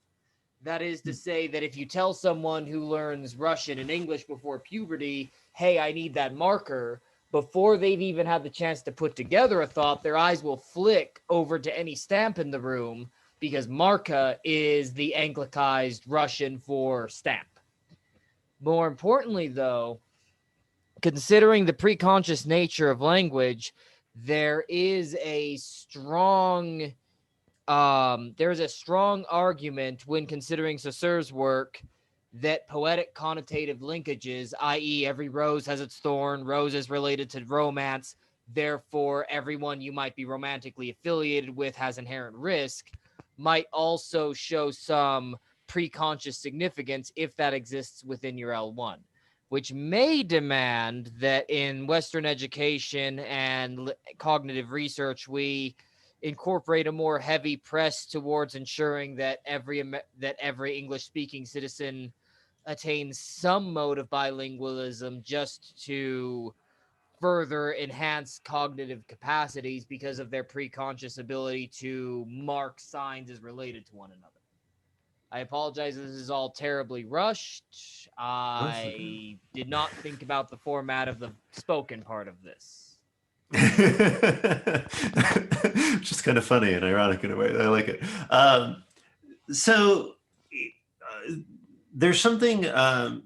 That is to say that if you tell someone who learns Russian and English before puberty, hey, I need that marker, before they've even had the chance to put together a thought, their eyes will flick over to any stamp in the room, because marka is the Anglicized Russian for stamp. More importantly, though, considering the preconscious nature of language, there is a strong argument when considering Saussure's work that poetic connotative linkages, i.e. every rose has its thorn, rose is related to romance, therefore everyone you might be romantically affiliated with has inherent risk, might also show some preconscious significance if that exists within your L1, which may demand that in Western education and cognitive research, we incorporate a more heavy press towards ensuring that every English-speaking citizen attains some mode of bilingualism, just to further enhance cognitive capacities because of their preconscious ability to mark signs as related to one another. I apologize, this is all terribly rushed. I did not think about the format of the spoken part of this. Just kind of funny and ironic in a way. I like it. There's something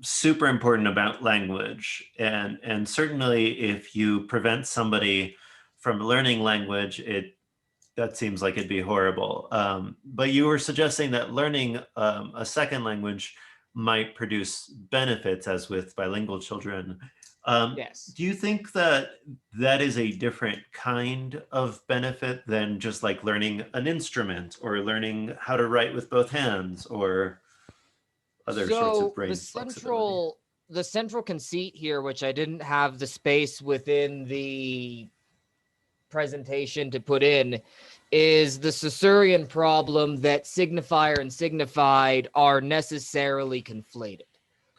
super important about language, and certainly if you prevent somebody from learning language, that seems like it'd be horrible. But you were suggesting that learning a second language might produce benefits, as with bilingual children. Yes. Do you think that is a different kind of benefit than just like learning an instrument or learning how to write with both hands or other sorts of brain flexibility? The central conceit here, which I didn't have the space within the presentation to put in, is the Saussurean problem that signifier and signified are necessarily conflated.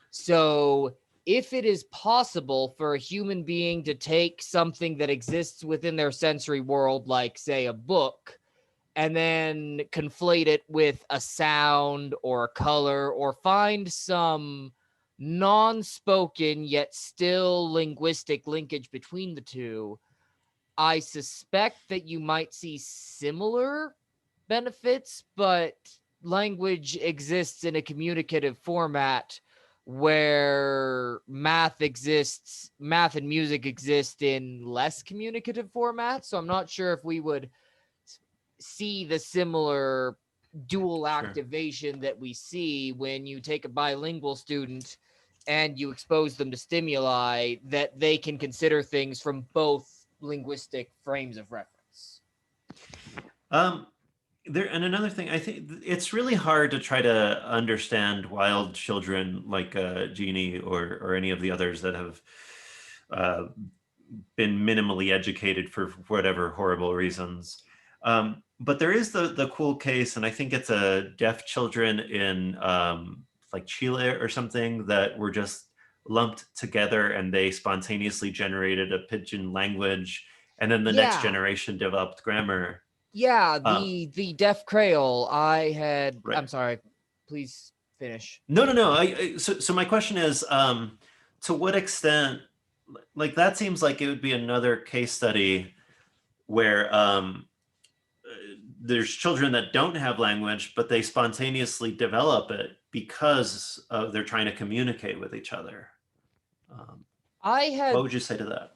So if it is possible for a human being to take something that exists within their sensory world, like say a book, and then conflate it with a sound or a color, or find some non-spoken yet still linguistic linkage between the two, I suspect that you might see similar benefits, but language exists in a communicative format where math and music exist in less communicative formats. So I'm not sure if we would see the similar dual activation that we see when you take a bilingual student and you expose them to stimuli that they can consider things from both linguistic frames of reference. And another thing, I think it's really hard to try to understand wild children like Jeannie or any of the others that have been minimally educated for whatever horrible reasons. But there is the cool case, and I think it's a deaf children in like Chile or something that were just lumped together and they spontaneously generated a pidgin language, and then the next generation developed grammar. Yeah, the deaf Creole. I'm sorry, please finish. No. So my question is, to what extent, like that seems like it would be another case study where there's children that don't have language, but they spontaneously develop it because they're trying to communicate with each other. What would you say to that?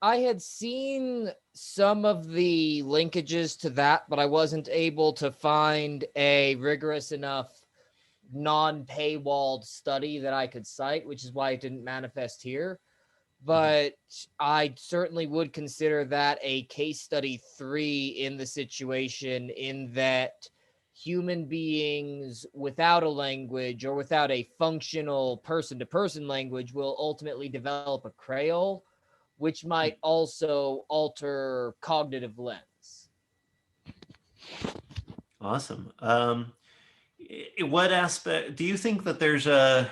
I had seen some of the linkages to that, but I wasn't able to find a rigorous enough non-paywalled study that I could cite, which is why it didn't manifest here. But I certainly would consider that a case study 3 in the situation, in that human beings without a language or without a functional person-to-person language will ultimately develop a Creole, which might also alter cognitive lens. Awesome. What aspect do you think that there's it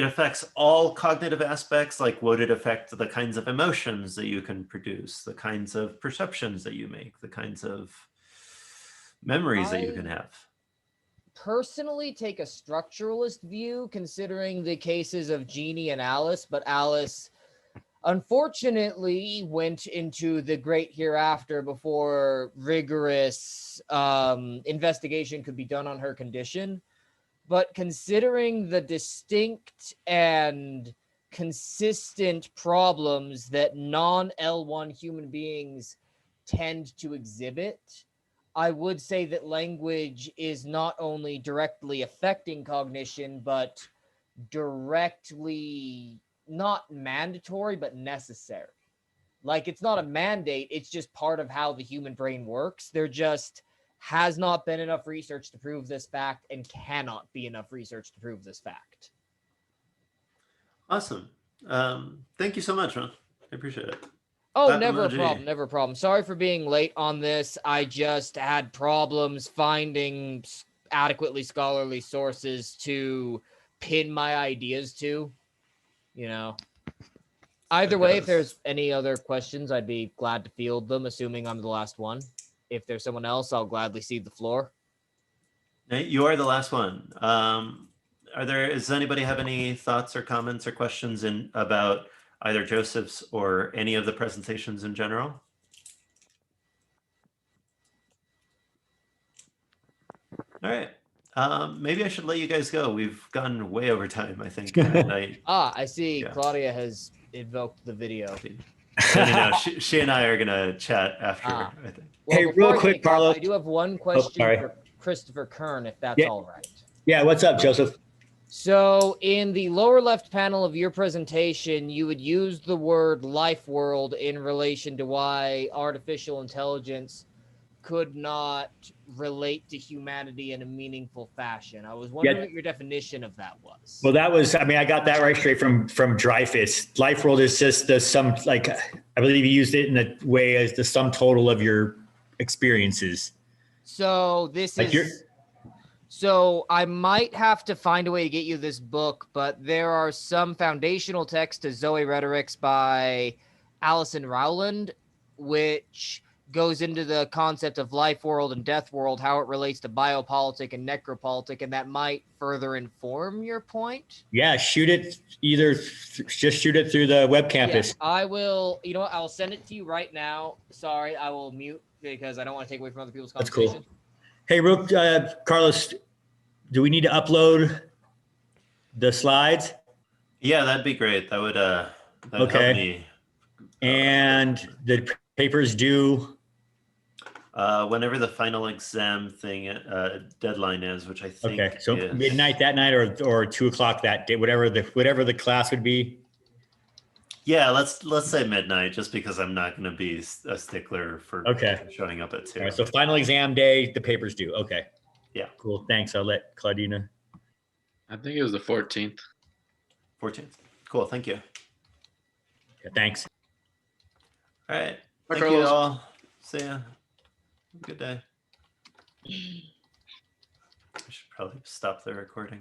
affects all cognitive aspects? Like, would it affect the kinds of emotions that you can produce, the kinds of perceptions that you make, the kinds of memories that you can have? Personally take a structuralist view, considering the cases of Jeannie and Alice, but Alice unfortunately went into the great hereafter before rigorous investigation could be done on her condition. But considering the distinct and consistent problems that non-L1 human beings tend to exhibit, I would say that language is not only directly affecting cognition, but directly, not mandatory, but necessary. Like, it's not a mandate, it's just part of how the human brain works. There just has not been enough research to prove this fact and cannot be enough research to prove this fact. Awesome. Thank you so much, Ron. I appreciate it. Oh, never a problem. Sorry for being late on this. I just had problems finding adequately scholarly sources to pin my ideas to, you know. Either way, if there's any other questions, I'd be glad to field them, assuming I'm the last one. If there's someone else, I'll gladly cede the floor. You are the last one. Does anybody have any thoughts or comments or questions about either Joseph's or any of the presentations in general? All right. Maybe I should let you guys go. We've gone way over time, I think. I see. Yeah. Claudia has invoked the video. No. She and I are going to chat after, I think. Well, hey, real quick, Carlos. I do have one question for Christopher Kern, if that's all right. Yeah, what's up, Joseph? So in the lower left panel of your presentation, you would use the word life world in relation to why artificial intelligence could not relate to humanity in a meaningful fashion. I was wondering what your definition of that was. Well, that was, I got that right straight from Dreyfus. Life world is just the sum, I believe he used it in a way as the sum total of your experiences. So this is... So I might have to find a way to get you this book, but there are some foundational texts to Zoe Rhetorics by Alison Rowland, which goes into the concept of life world and death world, how it relates to biopolitic and necropolitic, and that might further inform your point. Yeah, shoot it just shoot it through the web campus. Yeah, I will, you know what, I'll send it to you right now. Sorry, I will mute because I don't want to take away from other people's conversation. That's cool. Hey, Carlos, do we need to upload the slides? Yeah, that'd be great. That would that'd Okay. help me. And the papers due? Whenever the final exam thing deadline is, which I think Okay, so is midnight that night or 2 o'clock that day, whatever the class would be. Yeah, let's say midnight, just because I'm not going to be a stickler for Okay. showing up at 2. All right, so final exam day, the papers due. Okay. Yeah. Cool. Thanks. I'll let Claudina. I think it was the 14th. 14th. Cool. Thank you. Yeah, thanks. All right. Bye, Thank you Carlos. all. See ya. Good day. I should probably stop the recording.